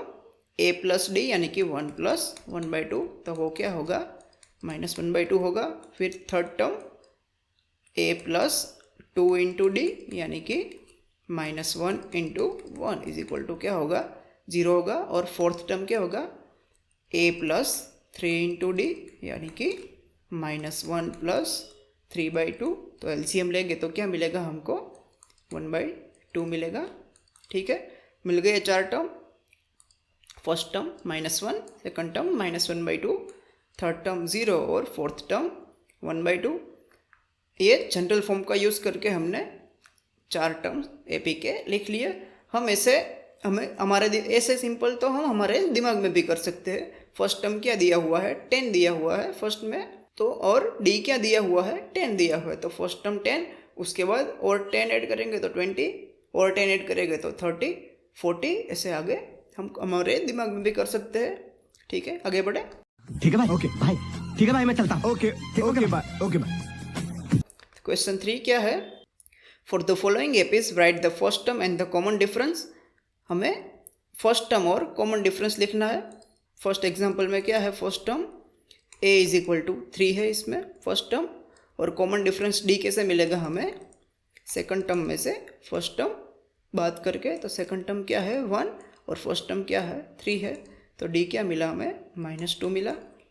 ए प्लस डी यानी कि 1 प्लस 1/2, तो वो क्या होगा -1/2 होगा। फिर थर्ड टर्म ए प्लस 2 इंटू डी यानी कि -1 इंटू 1 इज इक्वल टू क्या होगा 0 होगा। और फोर्थ टर्म क्या होगा ए प्लस 3 इंटू डी यानी कि -1 प्लस 3/2, तो एलसीएम लेंगे तो क्या मिलेगा हमको 1/2 मिलेगा। ठीक है, मिल गए 4 term. First term -1, second term -1/2, third term 0 और फोर्थ टर्म 1/2। ये जनरल फॉर्म का यूज़ करके हमने 4 टर्म एपी के लिख लिए। हम ऐसे सिंपल तो हम हमारे दिमाग में भी कर सकते हैं। फर्स्ट टर्म क्या दिया हुआ है 10 दिया हुआ है फर्स्ट में, तो और डी क्या दिया हुआ है 10 दिया हुआ है, तो फर्स्ट टर्म 10, उसके बाद और 10 ऐड करेंगे तो 20, और 10 ऐड करेंगे तो 30, 40, ऐसे आगे हम हमारे दिमाग में भी कर सकते हैं। ठीक है, आगे बढ़े। ठीक है भाई, ओके भाई, ठीक है भाई, मैं चलता हूँ। Okay okay bye, okay bye. Question 3 क्या है, for the following APs write the first term and the common difference. हमें फर्स्ट टर्म और कॉमन डिफरेंस लिखना है। फर्स्ट एग्जांपल में क्या है, first term a is equal to 3 है इसमें फर्स्ट टर्म, और कॉमन डिफरेंस d कैसे मिलेगा हमें सेकंड टर्म में से फर्स्ट टर्म बात करके, तो सेकंड टर्म क्या है 1 और फर्स्ट टर्म क्या है 3 है, तो d क्या मिला हमें -2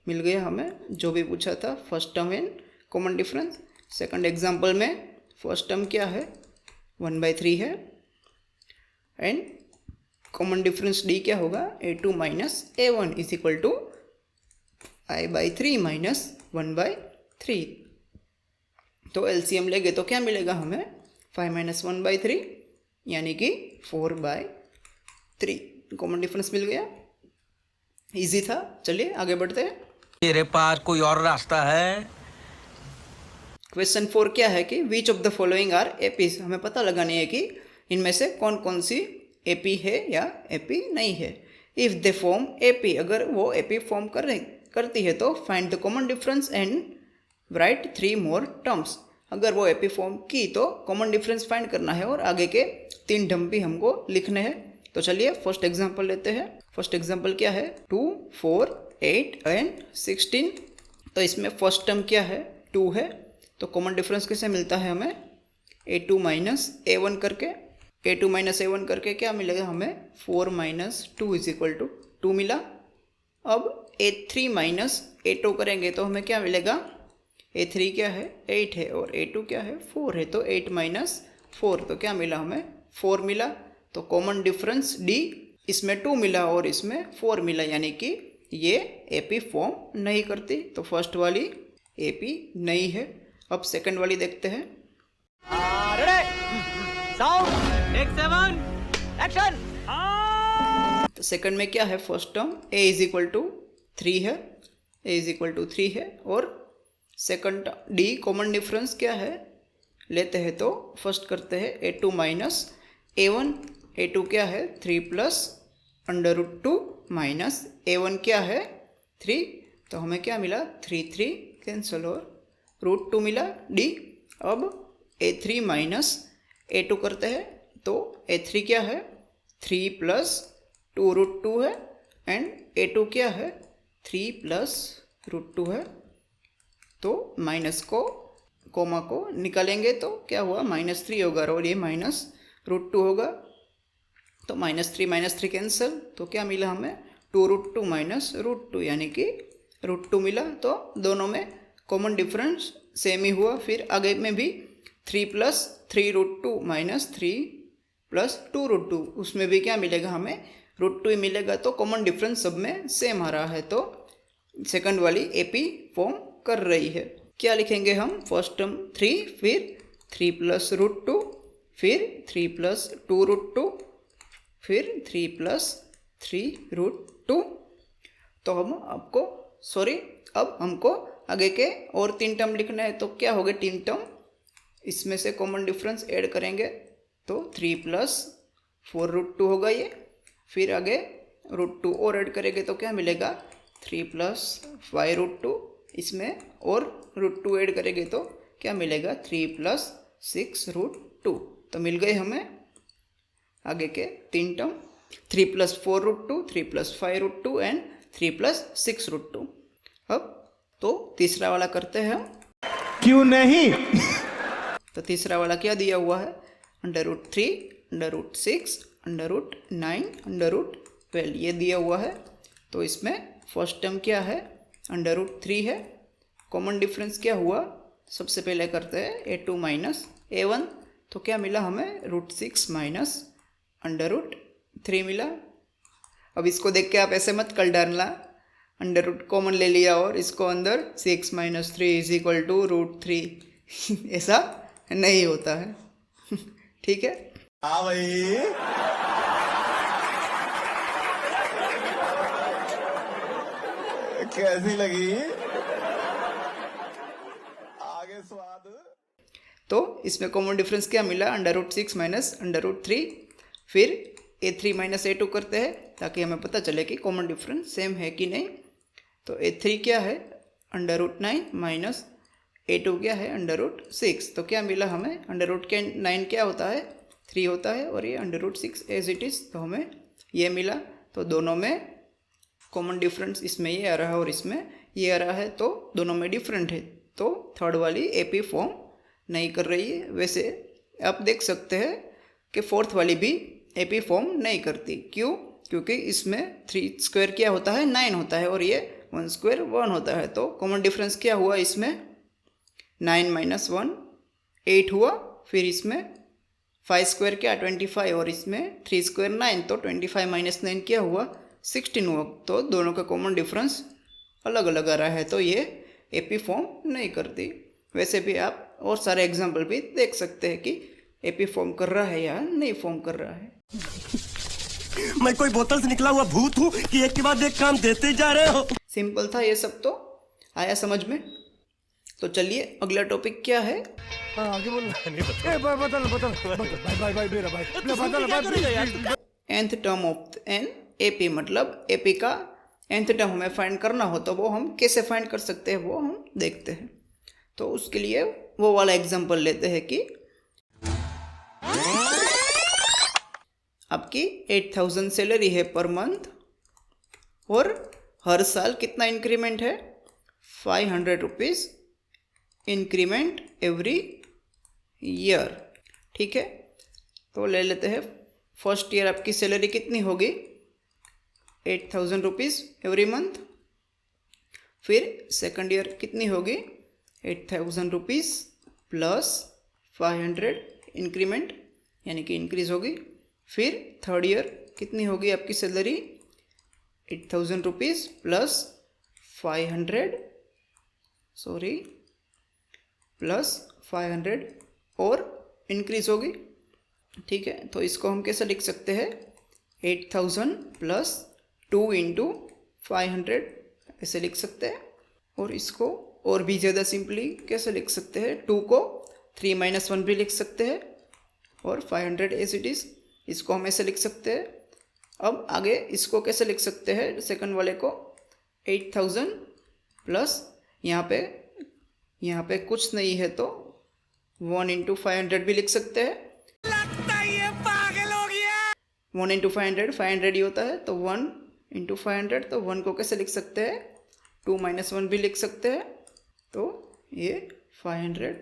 मिल गया हमें जो भी पूछा था first term and common difference. Second example में फर्स्ट टर्म क्या है 1/3 है एंड कॉमन डिफरेंस d क्या होगा a2 - a1 is equal to i/3 - 1/3। तो एलसीएम लेंगे तो क्या मिलेगा हमें 5 - 1/3 यानी कि 4/3। कॉमन डिफरेंस मिल गया, इजी था। चलिए आगे बढ़ते हैं। तेरे पास कोई और रास्ता है? क्वेश्चन 4 क्या है कि which of the following are APs. हमें पता लगानी है कि इनमें से कौन कौन सी एपी है या एपी नहीं है। इफ़ दे फॉर्म एपी, अगर वो एपी फॉर्म करती है तो find the common difference and right 3 more terms. अगर वो एपी फॉर्म की तो कॉमन डिफरेंस फाइंड करना है और आगे के 3 टर्म भी हमको लिखने हैं। तो चलिए फर्स्ट एग्जांपल लेते हैं। फर्स्ट एग्जांपल क्या है 2, 4, 8 एंड 16। तो इसमें फर्स्ट टर्म क्या है 2 है, तो कॉमन डिफरेंस कैसे मिलता है हमें a2 - a1 करके। a2 - a1 करके क्या मिलेगा हमें 4 - 2 इज इक्वल टू 2 मिला। अब a3 - a2 करेंगे तो हमें क्या मिलेगा, a3 क्या है 8 है और a2 क्या है 4 है, तो 8 - 4 तो क्या मिला हमें 4 मिला। तो कॉमन डिफरेंस d इसमें 2 मिला और इसमें 4 मिला, यानी कि ये एपी फॉर्म नहीं करती, तो फर्स्ट वाली एपी नहीं है। अब सेकंड वाली देखते हैं। तो सेकंड में क्या है first term a is equal to 3 है, a इज इक्वल टू 3 है, और सेकंड d कॉमन डिफरेंस क्या है लेते हैं तो फर्स्ट करते हैं a2 - a1। a2 क्या है 3 प्लस √2 माइनस a1 क्या है 3, तो हमें क्या मिला 3 कैंसिल और √2 मिला d। अब a3 - a2 करते हैं तो a3 क्या है 3 प्लस 2√2 है एंड a2 क्या है 3 प्लस √2 है। तो माइनस को कोमा को निकालेंगे तो क्या हुआ -3 होगा और ये -√2 होगा, तो -3 कैंसिल, तो क्या मिला हमें 2√2 - √2 यानी कि √2 मिला। तो दोनों में कॉमन डिफरेंस सेम ही हुआ। फिर आगे में भी 3 प्लस 3√2 माइनस 3 प्लस 2√2, उसमें भी क्या मिलेगा हमें √2 ही मिलेगा। तो कॉमन डिफरेंस सब में सेम आ रहा है, तो सेकंड वाली एपी फॉर्म कर रही है। क्या लिखेंगे हम फर्स्ट टर्म 3, फिर 3 प्लस √2, फिर 3 प्लस 2√2, फिर 3 प्लस 3√2। तो अब हमको आगे के और 3 टर्म लिखना है, तो क्या हो गए 3 टर्म, इसमें से कॉमन डिफरेंस ऐड करेंगे तो 3 प्लस 4√2 होगा ये। फिर आगे √2 और ऐड करेंगे तो क्या मिलेगा 3 प्लस 5√2, इसमें और √2 ऐड करेंगे तो क्या मिलेगा 3 प्लस 6√2। तो मिल गए हमें आगे के 3 टर्म। 3 + 4 √2, 3 + 5 √2 एंड 3 + 6 √2। अब तो तीसरा वाला करते हैं हम। क्यों नहीं? तो तीसरा वाला क्या दिया हुआ है? √3, √6, √9, √12 ये दिया हुआ है। तो इसमें फर्स्ट टर्म क्या है? √3 है। कॉमन डिफरेंस क्या हुआ? सबसे पहले करते हैं a2 माइनस a1। तो क्या मिला हमें? √6 माइनस √3 मिला। अब इसको देख के आप ऐसे मत कर डालना, अंडर रूट कॉमन ले लिया और इसको अंदर 6 - 3 = √3 ऐसा नहीं होता है। ठीक है। हाँ भाई, कैसी लगी? आगे स्वाद। तो इसमें कॉमन डिफरेंस क्या मिला? √6 माइनस √3। फिर a3 माइनस a2 करते हैं ताकि हमें पता चले कि कॉमन डिफरेंस सेम है कि नहीं। तो a3 क्या है? √9 माइनस a2 क्या है? √6। तो क्या मिला हमें? √9 क्या होता है? 3 होता है और ये √6 एज इट इज़। तो हमें ये मिला। तो दोनों में कॉमन डिफरेंस इसमें ये आ रहा है और इसमें ये आ रहा है, तो दोनों में डिफरेंट है। तो थर्ड वाली AP फॉर्म नहीं कर रही है। वैसे आप देख सकते हैं कि फोर्थ वाली भी AP फॉर्म नहीं करती। क्यों? क्योंकि इसमें 3² क्या होता है? 9 होता है और ये 1² 1 होता है। तो कॉमन डिफरेंस क्या हुआ इसमें? 9 - 1 8 हुआ। फिर इसमें 5² क्या? 25 और इसमें 3² 9। तो 25 - 9 क्या हुआ? 16 हुआ। तो दोनों का कॉमन डिफरेंस अलग अलग आ रहा है। तो ये AP फॉर्म नहीं करती। वैसे भी आप और सारे एग्जाम्पल भी देख सकते हैं कि AP फॉर्म कर रहा है या नहीं फॉर्म कर रहा है। मैं कोई बोतल से निकला हुआ भूत हूँ कि एक के बाद एक काम देते जा रहे हो। सिंपल था ये सब। तो आया समझ में? तो चलिए अगला टॉपिक क्या है? nth term of an AP, मतलब AP का nth टर्म हमें फाइंड करना हो तो वो हम कैसे फाइंड कर सकते हैं वो हम देखते हैं। तो उसके लिए वो वाला एग्जांपल लेते हैं कि आपकी 8000 सैलरी है पर मंथ और हर साल कितना इंक्रीमेंट है? 500 रुपीज़ इंक्रीमेंट एवरी ईयर। ठीक है। तो ले लेते हैं फर्स्ट ईयर आपकी सैलरी कितनी होगी? 8000 रुपीज़ एवरी मंथ। फिर सेकंड ईयर कितनी होगी? 8000 रुपीज़ प्लस 500 इंक्रीमेंट यानी कि इंक्रीज़ होगी। फिर थर्ड ईयर कितनी होगी आपकी सैलरी? 8000 रुपीज़ प्लस 500 और इंक्रीज़ होगी। ठीक है। तो इसको हम कैसे लिख सकते हैं? 8000 प्लस 2 × 500 ऐसे लिख सकते हैं। और इसको और भी ज़्यादा सिंपली कैसे लिख सकते हैं? 2 को 3 - 1 भी लिख सकते हैं और 500 एज इट इज़। इसको हम ऐसे लिख सकते हैं। अब आगे इसको कैसे लिख सकते हैं? सेकंड वाले को 8000 प्लस यहाँ पे कुछ नहीं है तो 1 × 500 भी लिख सकते हैं। लगता है ये पागल हो गया। 1 × 500 ही होता है। तो 1 × 500, तो 1 को कैसे लिख सकते हैं? 2 - 1 भी लिख सकते हैं। तो ये 500।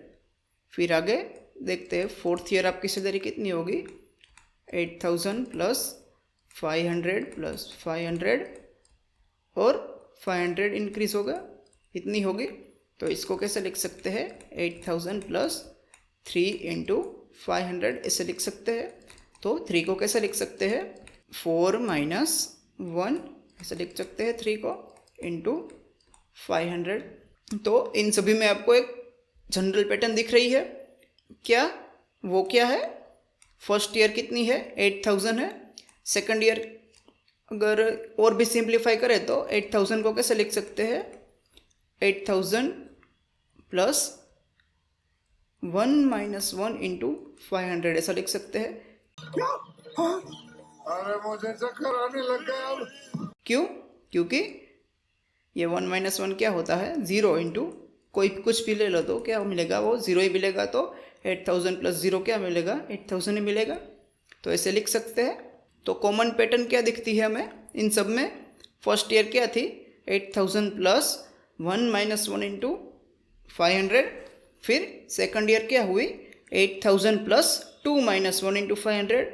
फिर आगे देखते हैं फोर्थ ईयर आपकी सैलरी कितनी होगी? 8000 प्लस 500 प्लस 500 और 500 इंक्रीज़ होगा, इतनी होगी। तो इसको कैसे लिख सकते हैं? 8000 प्लस 3 × 500 ऐसे लिख सकते हैं। तो 3 को कैसे लिख सकते हैं? 4 - 1 ऐसे लिख सकते हैं 3 को इंटू 500। तो इन सभी में आपको एक जनरल पैटर्न दिख रही है क्या? वो क्या है? फर्स्ट ईयर कितनी है? 8000 है। सेकंड ईयर अगर और भी सिंप्लीफाई करें तो 8000 को कैसे लिख सकते हैं? 8000 प्लस 1 - 1 × 500 ऐसा लिख सकते हैं। अरे मुझे चक्कर आने लग गया अब। क्यों? क्योंकि ये 1 - 1 क्या होता है? 0 × कोई कुछ भी ले लो तो क्या मिलेगा? वो 0 ही मिलेगा। तो 8000 प्लस 0 क्या मिलेगा? 8000 ही मिलेगा। तो ऐसे लिख सकते हैं। तो कॉमन पैटर्न क्या दिखती है हमें इन सब में? फर्स्ट ईयर क्या थी? 8000 प्लस 1 माइनस 1 इंटू 500. फिर सेकंड ईयर क्या हुई? 8000 प्लस 2 माइनस 1 इंटू 500.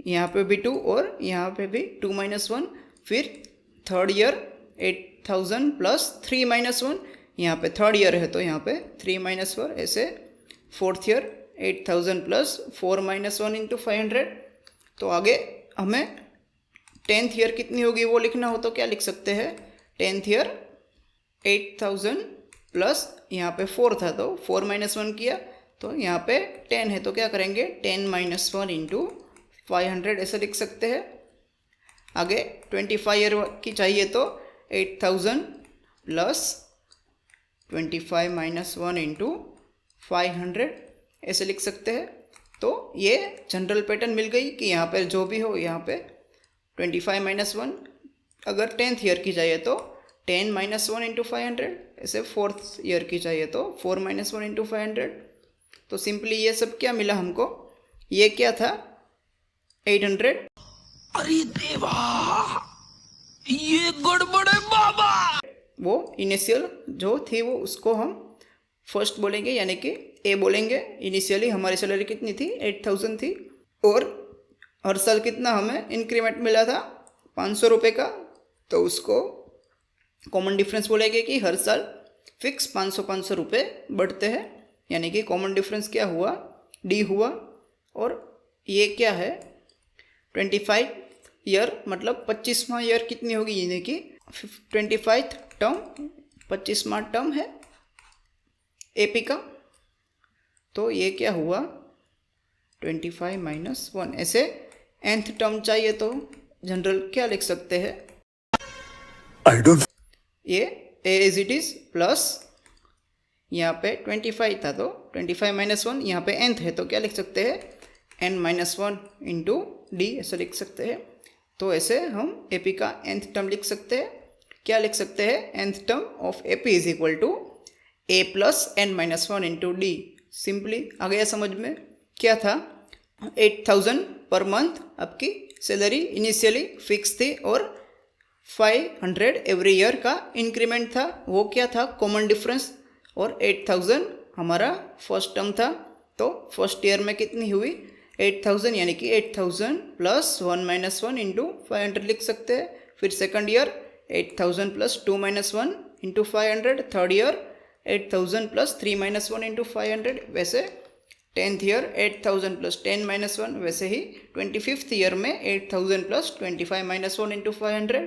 यहाँ पे भी 2 और यहाँ पे भी 2 माइनस 1. फिर थर्ड ईयर 8000 प्लस 3 माइनस 1. यहाँ पे थर्ड ईयर है तो यहाँ पे 3 माइनस 4. ऐसे fourth year 8000 plus 4 minus 1 into 500. तो आगे हमें 10th ईयर कितनी होगी वो लिखना हो तो क्या लिख सकते हैं? 10th ईयर 8000 प्लस यहाँ पे 4 था तो 4 माइनस 1 किया तो यहाँ पे 10 है तो क्या करेंगे? 10 माइनस 1 इंटू 500 ऐसे लिख सकते हैं. आगे 25 ईयर की चाहिए तो 8000 प्लस 25 माइनस 1 इंटू 500 ऐसे लिख सकते हैं. तो ये जनरल पैटर्न मिल गई कि यहाँ पर जो भी हो यहाँ पे 25 माइनस 1. अगर 10th ईयर की चाहिए तो 10 माइनस 1 इंटू 500. ऐसे 4th ईयर की चाहिए तो 4 माइनस 1 इंटू 500. तो सिंपली ये सब क्या मिला हमको? ये क्या था? 800. अरे देवा, ये गड़बड़ है बाबा. वो इनिशियल जो थी वो उसको हम फर्स्ट बोलेंगे यानी कि ए बोलेंगे. इनिशियली हमारी सैलरी कितनी थी? 8000 थी और हर साल कितना हमें इंक्रीमेंट मिला था? 500 रुपये का. तो उसको कॉमन डिफरेंस बोलेंगे कि हर साल फिक्स 500 रुपये बढ़ते हैं. यानी कि कॉमन डिफरेंस क्या हुआ? डी हुआ. और ये क्या है? 25 ईयर मतलब 25वां ईयर कितनी होगी? यानी कि 25th टर्म 25वां टर्म है एपी का. तो ये क्या हुआ? 25 माइनस 1. ऐसे nth टर्म चाहिए तो जनरल क्या लिख सकते हैं? I don't. ये ए इज इट इज़ प्लस यहाँ पे 25 था तो 25 माइनस 1. यहाँ पे nth है तो क्या लिख सकते हैं? n माइनस 1 इंटू डी ऐसे लिख सकते हैं. तो ऐसे हम एपी का nth टर्म लिख सकते हैं. क्या लिख सकते हैं? nth term of AP is equal to A plus n minus 1 into D. Simply आ गया समझ में? क्या था? 8000 पर मंथ आपकी सैलरी इनिशियली फिक्स थी और 500 एवरी ईयर का इंक्रीमेंट था. वो क्या था? Common difference. और 8000 हमारा फर्स्ट टर्म था. तो फर्स्ट ईयर में कितनी हुई? 8000 यानी कि 8000 प्लस 1 माइनस 1 इंटू 500 लिख सकते हैं. फिर second year 8000 plus 2 minus 1 into 500. Third year 8000 plus 3 minus 1 into 500. वैसे 10th ईयर 8000 प्लस 10 माइनस 1. वैसे ही 25th ईयर में 8000 प्लस 25 माइनस 1 इंटू 500.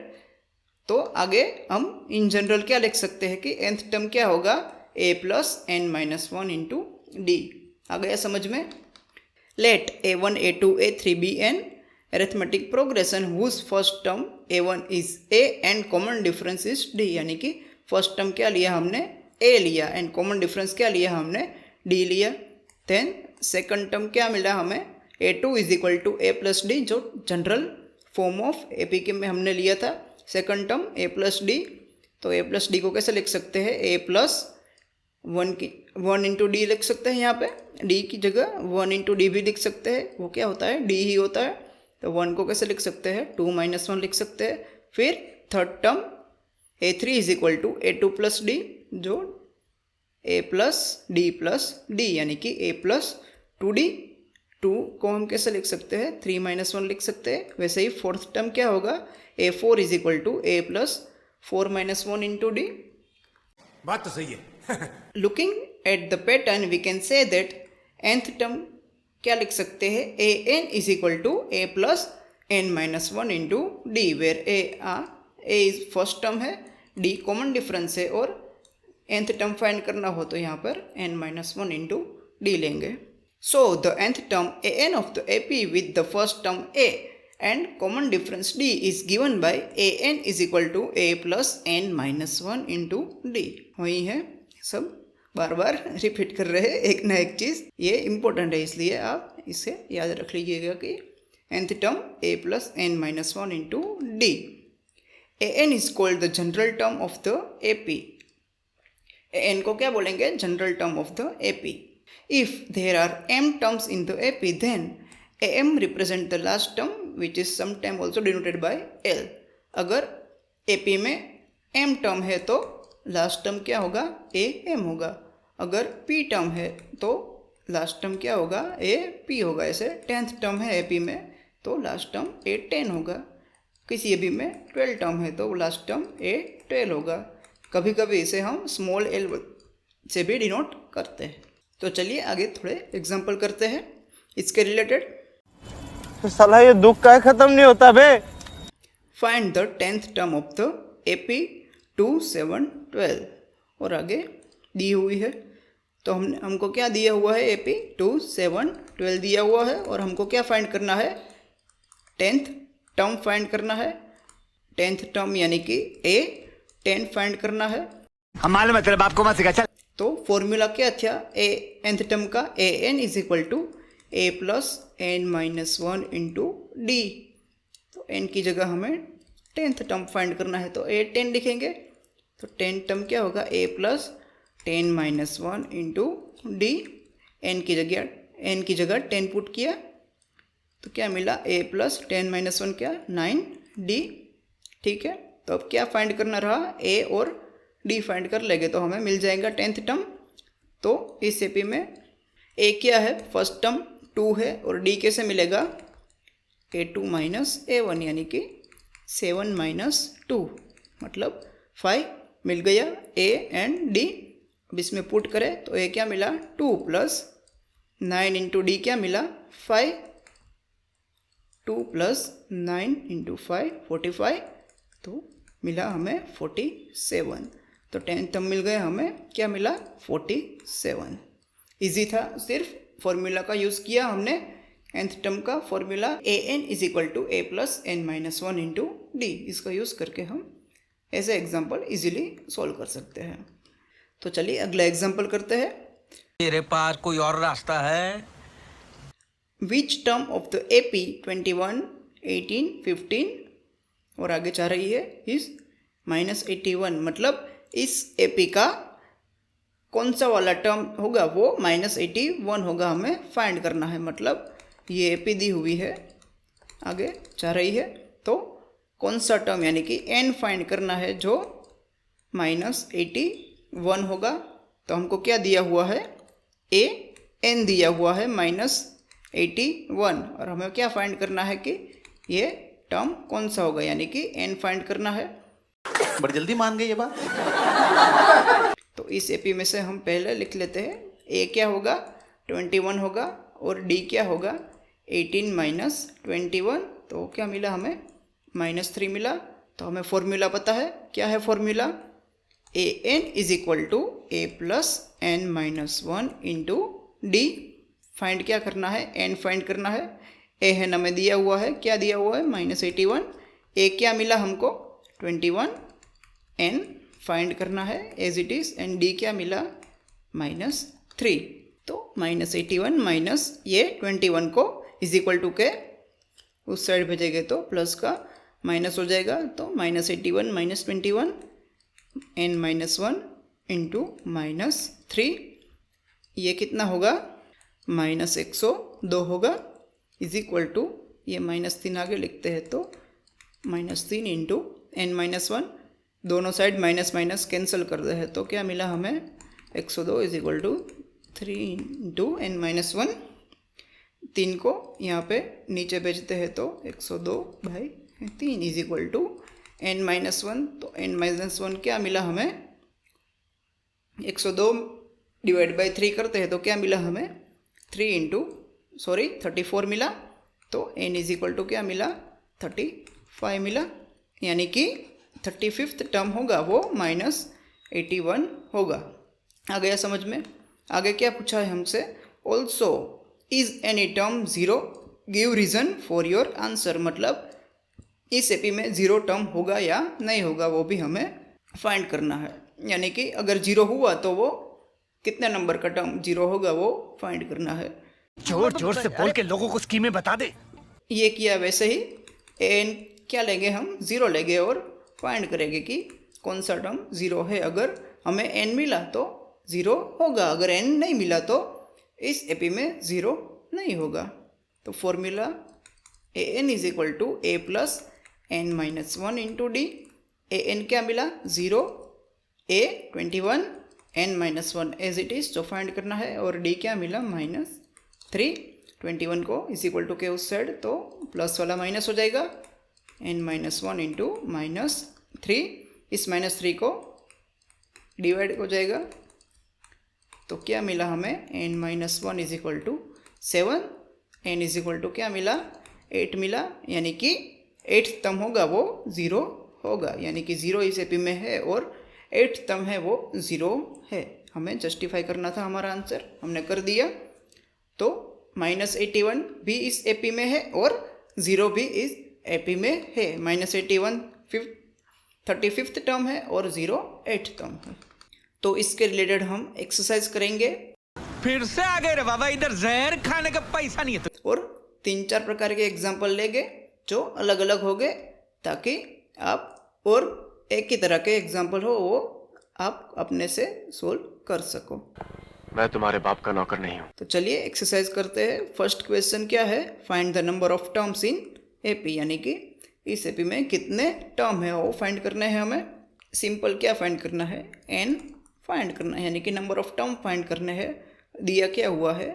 तो आगे हम इन जनरल क्या लिख सकते हैं कि nth टर्म क्या होगा? a plus n minus 1 into D. आ गया समझ में? Let a1 a2 a3 be an arithmetic progression whose first term a1 is a and common difference is d. यानी कि फर्स्ट टर्म क्या लिया हमने? a लिया एंड कॉमन डिफरेंस क्या लिया हमने? d लिया. देन सेकंड टर्म क्या मिला हमें? a2 is equal to a plus D जो general form of A P के में हमने लिया था. Second term a plus D. तो a प्लस डी को कैसे लिख सकते हैं? a प्लस 1 इंटू डी लिख सकते हैं. यहाँ पे d की जगह 1 इंटू डी भी लिख सकते हैं. वो क्या होता है? d ही होता है. तो 1 को कैसे लिख सकते हैं? 2 माइनस 1 लिख सकते हैं. फिर third term a3 is equal to a2 plus D जो a प्लस डी यानी कि a प्लस 2d. 2 को हम कैसे लिख सकते हैं? 3 माइनस 1 लिख सकते हैं. वैसे ही फोर्थ टर्म क्या होगा? a4 is equal to a plus 4 minus 1 into D. बात तो सही है. Looking at the pattern we can say that nth term क्या लिख सकते हैं? A N is equal to A plus N minus 1 into D where A is first term है, D common difference है और nth टर्म फाइंड करना हो तो यहाँ पर n माइनस 1 इंटू डी लेंगे. So the nth term a n of the A P with the first term a and common difference d is given by a N is equal to A plus N minus 1 into d. वही है, सब बार बार repeat कर रहे हैं एक ना एक चीज़. ये इम्पोर्टेंट है इसलिए आप इसे याद रख लीजिएगा कि nth term a plus N minus 1 into D. A N is called the general term of the A P. A n को क्या बोलेंगे? General term of the A P. If there are m terms in the A P then am represent the last term which is some time also denoted by l. अगर AP में m term है तो last term क्या होगा, A M होगा। अगर P term है तो लास्ट टर्म क्या होगा, ए पी होगा। ऐसे 10th टर्म है एपी में तो लास्ट टर्म ए 10 होगा। किसी एपी में 12 टर्म है तो लास्ट टर्म ए 12 होगा। कभी कभी इसे हम स्मॉल एल से भी डिनोट करते हैं। तो चलिए आगे थोड़े एग्जाम्पल करते हैं इसके रिलेटेड। तो साला ये दुख का खत्म नहीं होता बे। Find the 10th term of the AP 2, 7, 12 और आगे दी हुई है। तो हमको क्या दिया हुआ है, एपी 2, 7, 12 दिया हुआ है और हमको क्या फाइंड करना है, 10th टर्म फाइंड करना है। 10th टर्म यानी कि ए 10 फाइंड करना है। हमारे मतलब आपको मत सिखा चल। तो फॉर्मूला क्या था ए nth टर्म का, A N is equal to A plus N minus 1 into D. तो एन की जगह हमें 10th टर्म फाइंड करना है तो ए 10 लिखेंगे। तो 10 टर्म क्या होगा, A plus 10 minus 1 into D. N की जगह 10 पुट किया तो क्या मिला, ए प्लस 10 माइनस 1 क्या 9 डी। ठीक है, तो अब क्या फाइंड करना रहा, ए और डी फाइंड कर लेंगे तो हमें मिल जाएगा 10th टर्म। तो इस एपी में ए क्या है, फर्स्ट टर्म 2 है और डी कैसे मिलेगा, A2 माइनस A1 यानी कि 7 माइनस 2 मतलब 5 मिल गया ए एंड डी। अब इसमें पुट करें तो ए क्या मिला 2 प्लस 9 इंटू डी क्या मिला 5। 2 प्लस 9 इंटू 5 45 तो मिला हमें 47। तो 10th टर्म मिल गया हमें, क्या मिला 47। इजी था, सिर्फ फॉर्मूला का यूज़ किया हमने। nth टर्म का formula a N is equal to A plus N minus 1 into d, इसका यूज़ करके हम ऐसे एग्जाम्पल इजीली सॉल्व कर सकते हैं। तो चलिए अगला एग्जाम्पल करते हैं। मेरे पास कोई और रास्ता है? Which term of the AP 21, 18, 15 और आगे चाह रही है इस -81, मतलब इस एपी का कौन सा वाला टर्म होगा वो -81 होगा, हमें फाइंड करना है। मतलब ये एपी दी हुई है, आगे चाह रही है तो कौन सा टर्म यानी कि n फाइंड करना है जो -81 होगा। तो हमको क्या दिया हुआ है, ए n दिया हुआ है -81 और हमें क्या फाइंड करना है कि ये टर्म कौन सा होगा, यानी कि n फाइंड करना है। बड़ी जल्दी मान गई ये बात। तो इस एपी में से हम पहले लिख लेते हैं, ए क्या होगा 21 होगा और डी क्या होगा 18 माइनस 21। तो क्या मिला हमें -3 मिला। तो हमें फॉर्मूला पता है, क्या है formula, a N is equal to A plus N minus 1 into d. Find क्या करना है, एन फाइंड करना है। ए है हमें दिया हुआ है, क्या दिया हुआ है -81। ए क्या मिला हमको 21, एन फाइंड करना है as it is and d क्या मिला -3। तो -81 माइनस ये 21 को इज इक्वल टू के उस साइड भेजेंगे तो प्लस का माइनस हो जाएगा। तो -81 माइनस 21 एन माइनस 1 इंटू -3 ये कितना होगा -102 होगा इज इक्वल टू ये -3 आगे लिखते हैं तो -3 इंटू एन माइनस 1, दोनों साइड माइनस माइनस कैंसिल कर दे हैं तो क्या मिला हमें 102 is equal to 3 into n minus 1। 3 को यहाँ पे नीचे भेजते हैं तो 102/3 is equal to n minus 1। तो एन माइनस 1 क्या मिला हमें 102 डिवाइड बाई 3 करते हैं तो क्या मिला हमें 34 मिला। तो एन इज इक्वल टू क्या मिला 35 मिला, यानी कि 35th टर्म होगा वो -81 होगा। आ गया समझ में। आगे क्या पूछा है हमसे, also is any term 0, give reason for your answer. मतलब इस एपी में 0 टर्म होगा या नहीं होगा वो भी हमें फाइंड करना है। यानी कि अगर 0 हुआ तो वो कितने नंबर का टर्म 0 होगा वो फाइंड करना है। जोर जोर से बोल के लोगों को स्कीमें बता दे। ये किया वैसे ही एन क्या लेंगे हम 0 लेंगे और फाइंड करेंगे कि कौन सा टर्म 0 है। अगर हमें n मिला तो 0 होगा, अगर n नहीं मिला तो इस एपी में 0 नहीं होगा। तो formula a N is equal to A plus N minus one into D. A N क्या मिला 0, a 21, n minus one as it is जो फाइंड करना है, और डी क्या मिला -3। 21 को इज इक्वल टू के उस साइड तो प्लस वाला माइनस हो जाएगा, एन माइनस वन इंटू -3। इस -3 को डिवाइड हो जाएगा तो क्या मिला हमें n minus one is equal to 7, n is equal to क्या मिला 8 मिला, यानी कि 8th टर्म होगा वो 0 होगा, यानी कि 0 इस एपी में है और 8th टर्म है वो 0 है। हमें जस्टिफाई करना था हमारा आंसर, हमने कर दिया। तो -81 भी इस एपी में है और 0 भी इस एपी में है। -81 35th टर्म है और 0 8th टर्म है। तो इसके रिलेटेड हम एक्सरसाइज करेंगे फिर से आ गए रे बाबा, इधर जहर खाने का पैसा नहीं है। और 3-4 प्रकार के एग्जाम्पल लेंगे जो अलग अलग हो गए, ताकि आप और एक ही तरह के एग्जाम्पल हो वो आप अपने से सोल्व कर सको। मैं तुम्हारे बाप का नौकर नहीं हूँ। तो चलिए एक्सरसाइज करते हैं। फर्स्ट क्वेश्चन क्या है, find the number of terms in AP, यानी कि इस एपी में कितने टर्म है वो फाइंड करने हैं हमें। सिंपल क्या फाइंड करना है, एन फाइंड करना है, यानी कि नंबर ऑफ टर्म फाइंड करने हैं। दिया क्या हुआ है,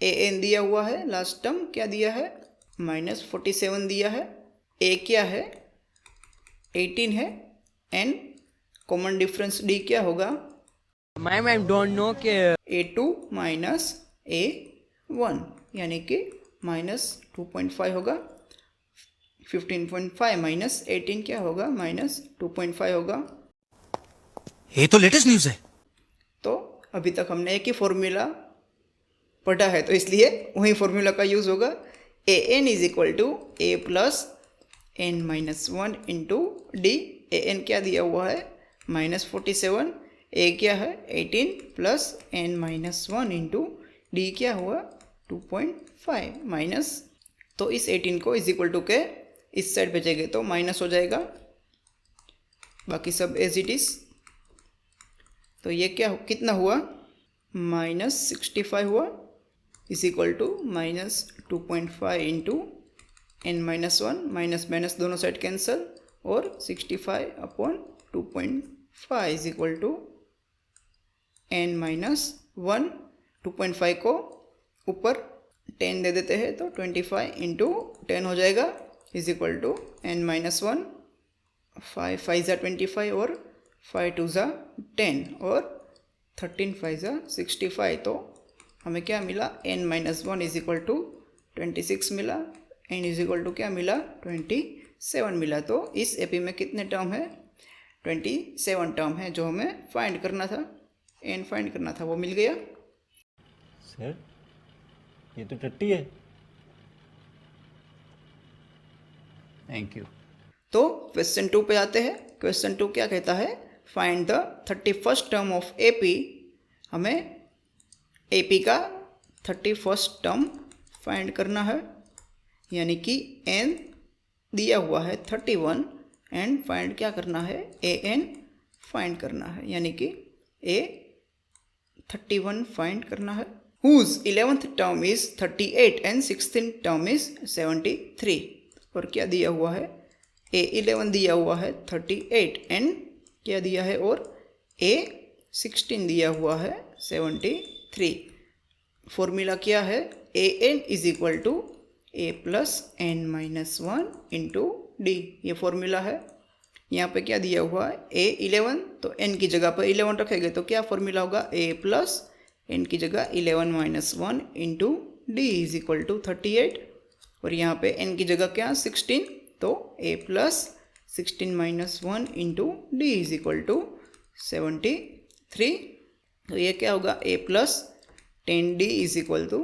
ए एन दिया हुआ है, लास्ट टर्म क्या दिया है -47 दिया है, ए क्या है 18 है, एन कॉमन डिफरेंस डी क्या होगा मैम डोंट नो के A2 माइनस A1, यानी कि -2.5 होगा। 15.5 माइनस 18 क्या होगा -2.5 होगा। ये तो लेटेस्ट न्यूज़ है। तो अभी तक हमने एक ही फॉर्मूला पढ़ा है तो इसलिए वही फॉर्मूला का यूज़ होगा। A N is equal to A plus N minus one into D. A N क्या दिया हुआ है -47, ए क्या है 18 plus N minus one into D क्या हुआ 2.5 माइनस। तो इस 18 को इज इक्वल टू के इस साइड भेजेंगे तो माइनस हो जाएगा, बाकी सब एज इट इज़। तो ये क्या कितना हुआ -65 हुआ is equal to -2.5 into n minus one, minus minus दोनों साइड कैंसिल, और 65 upon 2.5 is equal to n minus one. 2.5 को ऊपर 10 दे देते हैं तो 25 इंटू 10 हो जाएगा is equal to n minus one. 5 5 ज़ा 25 और 5 2 ज़ा 10 और 13 5 ज़ा 65। तो हमें क्या मिला n minus one is equal to 26 मिला, एन इज इक्वल टू क्या मिला 27 मिला। तो इस एपी में कितने टर्म है 27 टर्म है जो हमें फाइंड करना था, एन फाइंड करना था, वो मिल गया। सर ये तो टट्टी है। Thank you. तो क्वेश्चन 2 पे आते हैं। क्वेश्चन 2 क्या कहता है, find the 31st term of AP. हमें एपी का 31st टर्म फाइंड करना है, यानी कि एन दिया हुआ है 31 एंड फाइंड क्या करना है ए एन फाइंड करना है, यानी कि ए 31 फाइंड करना है। Whose 11th term is 38 and 16th term is 73। और क्या दिया हुआ है ए 11 दिया हुआ है 38 एंड क्या दिया है और ए 16 दिया हुआ है 73। फॉर्मूला क्या है A N is equal to A plus N minus one into D, ये फॉर्मूला है। यहाँ पे क्या दिया हुआ है ए 11, तो एन की जगह पर 11 रखेंगे तो क्या फॉर्मूला होगा ए प्लस एन की जगह 11 minus one into D is equal to 38। और यहाँ पे एन की जगह क्या 16, तो A plus 16 minus one into D is equal to 73। तो ये क्या होगा A plus 10d is equal to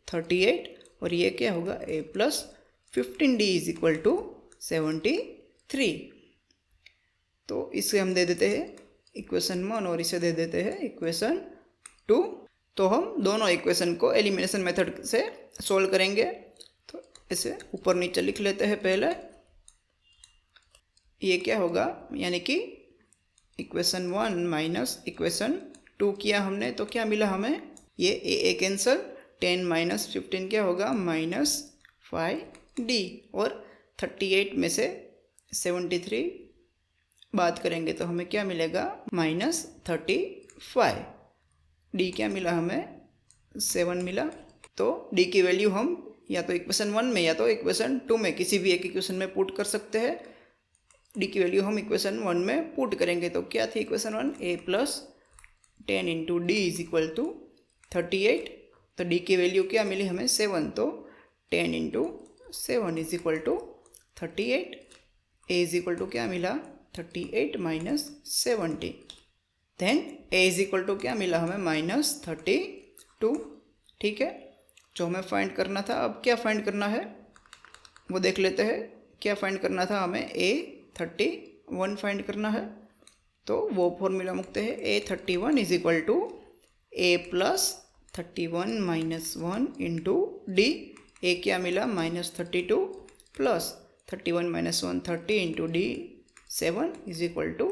38, और ये क्या होगा A plus 15d is equal to 73। तो इसे हम दे देते हैं इक्वेशन 1 और इसे दे देते हैं इक्वेशन 2। तो हम दोनों इक्वेशन को एलिमिनेशन मेथड से सोल्व करेंगे। तो इसे ऊपर नीचे लिख लेते हैं पहले। ये क्या होगा, यानी कि इक्वेशन 1 माइनस इक्वेशन 2 किया हमने तो क्या मिला हमें, ये ए कैंसल, 10 माइनस 15 क्या होगा -5 डी। और 38 में से 73 बात करेंगे तो हमें क्या मिलेगा -35। डी क्या मिला हमें 7 मिला। तो डी की वैल्यू हम या तो इक्वेशन 1 में या तो इक्वेशन 2 में किसी भी एक इक्वेशन में पुट कर सकते हैं। डी की वैल्यू हम इक्वेशन 1 में पुट करेंगे तो क्या थी equation 1, a + 10 into D is equal to 38। तो डी की वैल्यू क्या मिली हमें 7, तो 10 into 7 is equal to 38। A is equal to क्या मिला 38 minus 70। Then a is equal to क्या मिला हमें -32। ठीक है, जो हमें फाइंड करना था। अब क्या फाइंड करना है वो देख लेते हैं। क्या फाइंड करना था हमें A31 फाइंड करना है। तो वो फॉर्मूला मुकते हैं A31 is equal to A + 31 - 1 into D. A क्या मिला -32 plus 31 - 1 30 into D 7 is equal to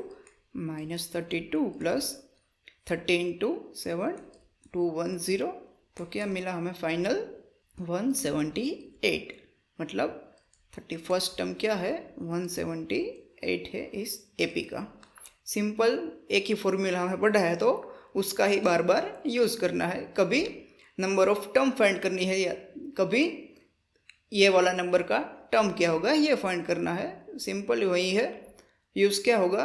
-32 plus 30 into 7 210। तो क्या मिला हमें फाइनल 178। मतलब 31st टर्म क्या है 178 है इस एपी का। सिंपल एक ही फॉर्मूला हमें पढ़ा है तो उसका ही बार बार यूज़ करना है। कभी नंबर ऑफ टर्म फाइंड करनी है या कभी ये वाला नंबर का टर्म क्या होगा ये फाइंड करना है। सिंपल वही है। यूज़ क्या होगा,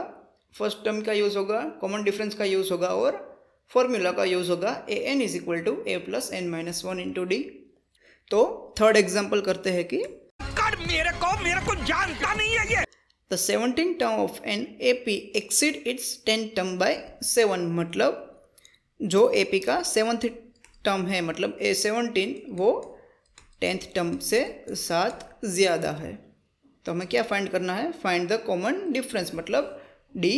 फर्स्ट टर्म का यूज़ होगा, कॉमन डिफरेंस का यूज़ होगा और फॉर्मूला का यूज़ होगा an is equal to a + n - 1 into D. तो थर्ड एग्जाम्पल करते हैं कि मेरे को जानता नहीं है ये। The 17th term of an AP exceed its 10th term by 7। मतलब जो AP का 7th टर्म है मतलब A17 वो 10th टर्म से 7 ज़्यादा है। तो हमें क्या फाइंड करना है, फाइंड द कॉमन डिफरेंस मतलब D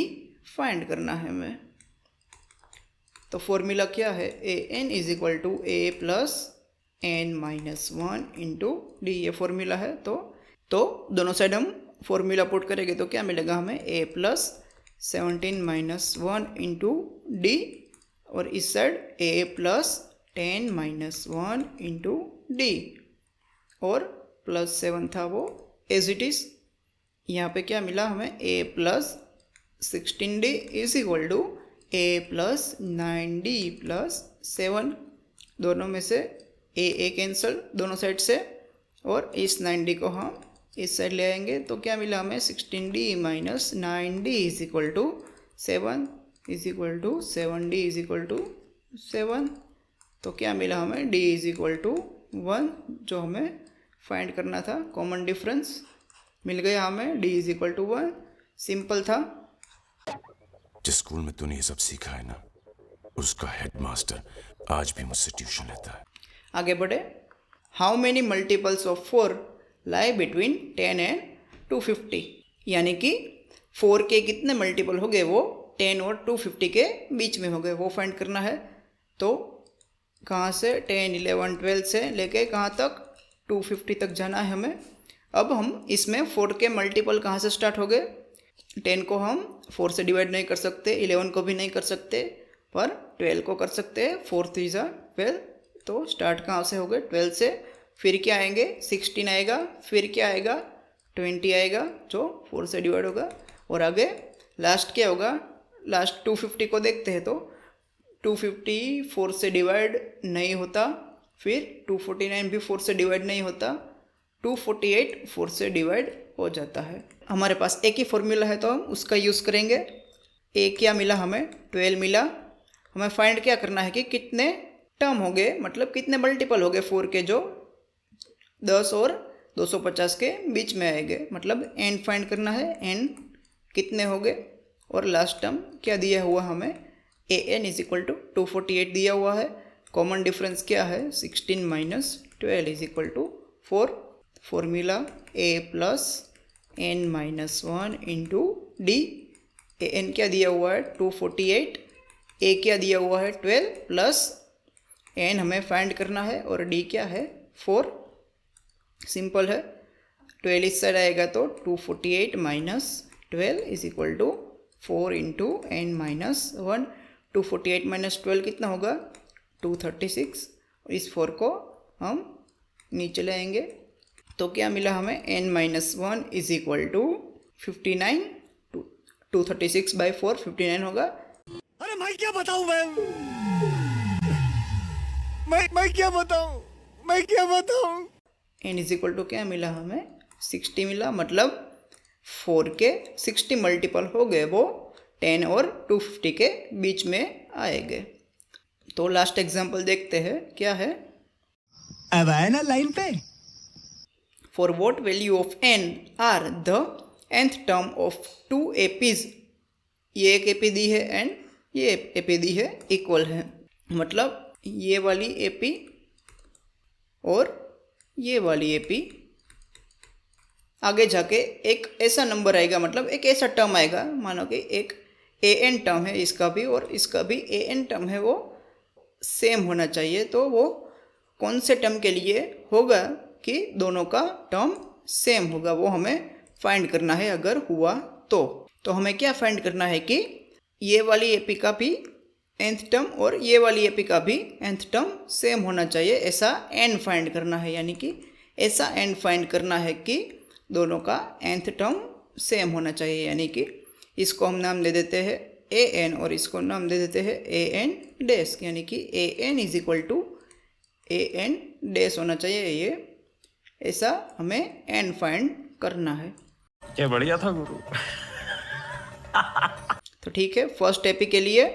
फाइंड करना है हमें। तो फॉर्मूला क्या है an is equal to a + n - 1 into D. ये फॉर्मूला है। तो दोनों साइड हम फॉर्मूला पुट करेंगे तो क्या मिलेगा हमें a + 17 - 1 इंटू डी और इस साइड a + 10 - 1 इंटू डी और +7 था वो एज इट इज़। यहाँ पे क्या मिला हमें a + 16d is equal to a + 9d + 7। दोनों में से a कैंसल दोनों साइड से और इस 9d को हम इस साइड ले आएंगे तो क्या मिला हमें 16d - 9d is equal to 7 is equal to 7d is equal to 7। तो क्या मिला हमें d इज इक्वल टू 1 जो हमें फाइंड करना था। कॉमन डिफरेंस मिल गया हमें d is equal to 1। Simple था। जिस स्कूल में तूने ये सब सीखा है ना उसका हेडमास्टर आज भी मुझसे ट्यूशन लेता है। आगे बढ़े। How many multiples of 4 lie between 10 and 250। यानी कि 4 के कितने मल्टीपल हो गए वो 10 और 250 के बीच में हो गए वो फाइंड करना है। तो कहाँ से 10 11 12 से लेके कहाँ तक 250 तक जाना है हमें। अब हम इसमें 4 के मल्टीपल कहाँ से स्टार्ट हो गए। 10 को हम 4 से डिवाइड नहीं कर सकते, 11 को भी नहीं कर सकते, पर 12 को कर सकते हैं। 4 3 = 12। तो स्टार्ट कहाँ से हो गए 12 से। फिर क्या आएंगे 16 आएगा, फिर क्या आएगा 20 आएगा जो 4 से डिवाइड होगा और आगे लास्ट क्या होगा। लास्ट 250 को देखते हैं तो 250 4 से डिवाइड नहीं होता, फिर 249 भी 4 से डिवाइड नहीं होता, 248 4 से डिवाइड हो जाता है। हमारे पास एक ही फॉर्मूला है तो हम उसका यूज़ करेंगे। ए क्या मिला हमें 12 मिला। हमें फाइंड क्या करना है कि कितने टर्म हो गए मतलब कितने मल्टीपल हो गए 4 के जो 10 और 250 के बीच में आएंगे। मतलब एन फाइंड करना है, एन कितने हो गए और लास्ट टर्म क्या दिया हुआ हमें an इज इक्वल टू 248 दिया हुआ है। कॉमन डिफरेंस क्या है 16 - 12 is equal to 4। Formula a + n - 1 into d. an क्या दिया हुआ है 248, a क्या दिया हुआ है 12 प्लस n हमें फाइंड करना है और d क्या है 4। सिंपल है। 12 इस साइड आएगा तो 248 - 12 is equal to 4 into n - 1। 248 - 12 कितना होगा 236। और इस 4 को हम नीचे ले आएंगे तो क्या मिला हमें n-1 इज इक्वल टू 59, 236/4 59 होगा। अरे मैं क्या बताऊं, मैं क्या बताऊं। n इज इक्वल टू क्या मिला हमें 60 मिला, मतलब 4 के 60 मल्टीपल हो गए, वो 10 और 250 के बीच में आएंगे। तो लास्ट एग्जांपल देखते हैं क्या है। अब आए ना लाइन पे। For what value of n are the nth term of two APs, ये एक AP दी है एंड ये AP दी है, इक्वल है, मतलब ये वाली AP और ये वाली AP आगे जाके एक ऐसा नंबर आएगा, मतलब एक ऐसा टर्म आएगा, मानो कि एक an टर्म है इसका भी और इसका भी an टर्म है, वो सेम होना चाहिए। तो वो कौन से टर्म के लिए होगा कि दोनों का टर्म सेम होगा, वो हमें फाइंड करना है अगर हुआ तो हमें क्या फाइंड करना है कि ये वाली एपी का भी nth टर्म और ये वाली एपी का भी nth टर्म सेम होना चाहिए, ऐसा n फाइंड करना है। यानी कि ऐसा n फाइंड करना है कि दोनों का nth टर्म सेम होना चाहिए। यानी कि इसको हम नाम दे देते हैं an और इसको नाम दे देते हैं an डैश, यानी कि an is equal to an dash होना चाहिए। ये ऐसा हमें n फाइंड करना है। क्या बढ़िया था गुरु। तो ठीक है, फर्स्ट एपी के लिए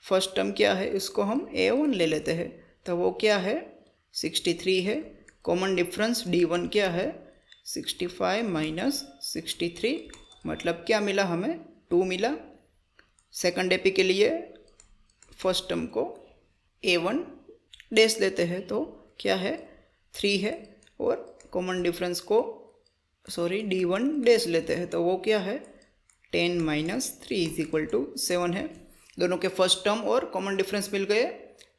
फर्स्ट टर्म क्या है, इसको हम a1 ले लेते हैं। तो वो क्या है 63 है, कॉमन डिफरेंस d1 क्या है 65 माइनस 63, मतलब क्या मिला हमें 2 मिला। सेकंड एपी के लिए फर्स्ट टर्म को a1 डैश लेते हैं, तो क्या है 3 है, और कॉमन डिफरेंस को d1 डैश लेते हैं, तो वो क्या है 10 माइनस 3 इज इक्वल टू 7 है। दोनों के फर्स्ट टर्म और कॉमन डिफरेंस मिल गए,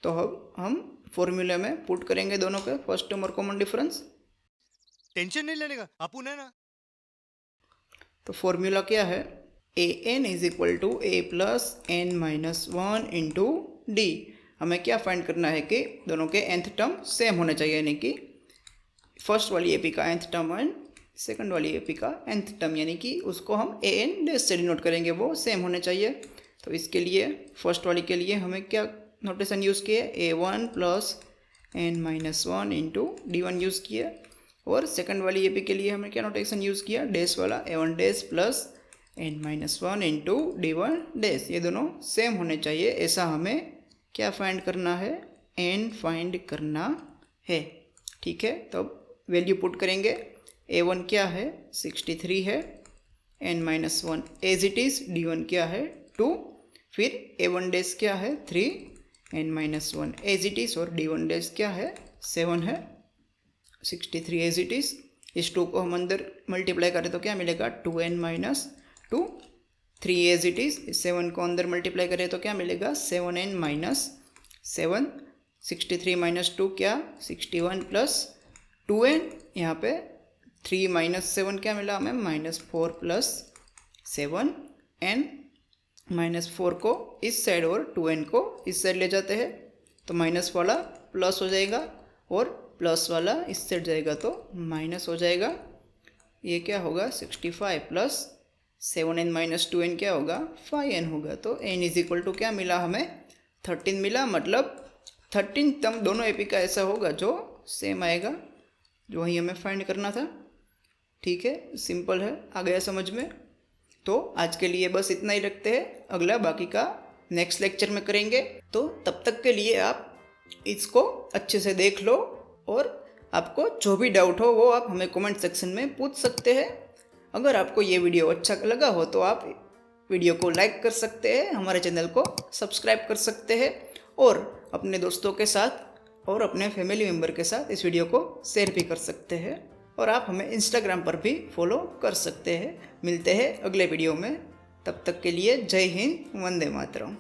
तो हम फॉर्मूले में पुट करेंगे दोनों के फर्स्ट टर्म और कॉमन डिफरेंस। टेंशन नहीं लेने का, अपुन है ना। तो फॉर्मूला क्या है an is equal to a plus n minus 1 into d. हमें क्या फाइंड करना है कि दोनों के nth टर्म सेम होने चाहिए, यानी कि फर्स्ट वाली एपी का nth टर्म एंड सेकंड वाली एपी का nth टर्म, यानी कि उसको हम an डैश से डिनोट करेंगे, वो सेम होने चाहिए। तो इसके लिए फर्स्ट वाली के लिए हमें क्या नोटेशन यूज़ किए a1 plus n minus 1 into d1 use किए, और सेकंड वाली एपी के लिए हमें क्या नोटेशन यूज़ किया डैश वाला a1 dash plus n minus 1 into d1 dash. ये दोनों सेम होने चाहिए, ऐसा हमें क्या फाइंड करना है n फाइंड करना है। ठीक है, तो वैल्यू पुट करेंगे। a1 क्या है 63 है, n minus 1 as it is, d1 क्या है 2, फिर a1 डैश क्या है 3, n minus 1 as it is, और d1 डैश क्या है 7 है, 63 एज इट इज़। इस 2 को हम अंदर मल्टीप्लाई करें तो क्या मिलेगा 2n minus 2, 3 as it is. 7 को अंदर मल्टीप्लाई करें तो क्या मिलेगा 7n माइनस 7, 63 माइनस 2 क्या 61 प्लस 2n, यहाँ पे 3 माइनस 7 क्या मिला हमें -4 प्लस 7n, -4 को इस साइड और 2n को इस साइड ले जाते हैं, तो माइनस वाला प्लस हो जाएगा और प्लस वाला इस साइड जाएगा तो माइनस हो जाएगा। ये क्या होगा 65 प्लस 7n माइनस 2n क्या होगा 5n होगा। तो n इज इक्वल टू क्या मिला हमें 13 मिला, मतलब 13 टर्म दोनों एपी का ऐसा होगा जो सेम आएगा, जो वही हमें फाइंड करना था। ठीक है, सिंपल है, आ गया समझ में। तो आज के लिए बस इतना ही रखते हैं, अगला बाकी का नेक्स्ट लेक्चर में करेंगे। तो तब तक के लिए आप इसको अच्छे से देख लो, और आपको जो भी डाउट हो वो आप हमें कमेंट सेक्शन में पूछ सकते हैं। अगर आपको ये वीडियो अच्छा लगा हो तो आप वीडियो को लाइक कर सकते हैं, हमारे चैनल को सब्सक्राइब कर सकते हैं, और अपने दोस्तों के साथ और अपने फैमिली मेम्बर के साथ इस वीडियो को शेयर भी कर सकते हैं, और आप हमें इंस्टाग्राम पर भी फॉलो कर सकते हैं। मिलते हैं अगले वीडियो में, तब तक के लिए जय हिंद, वंदे मातरम।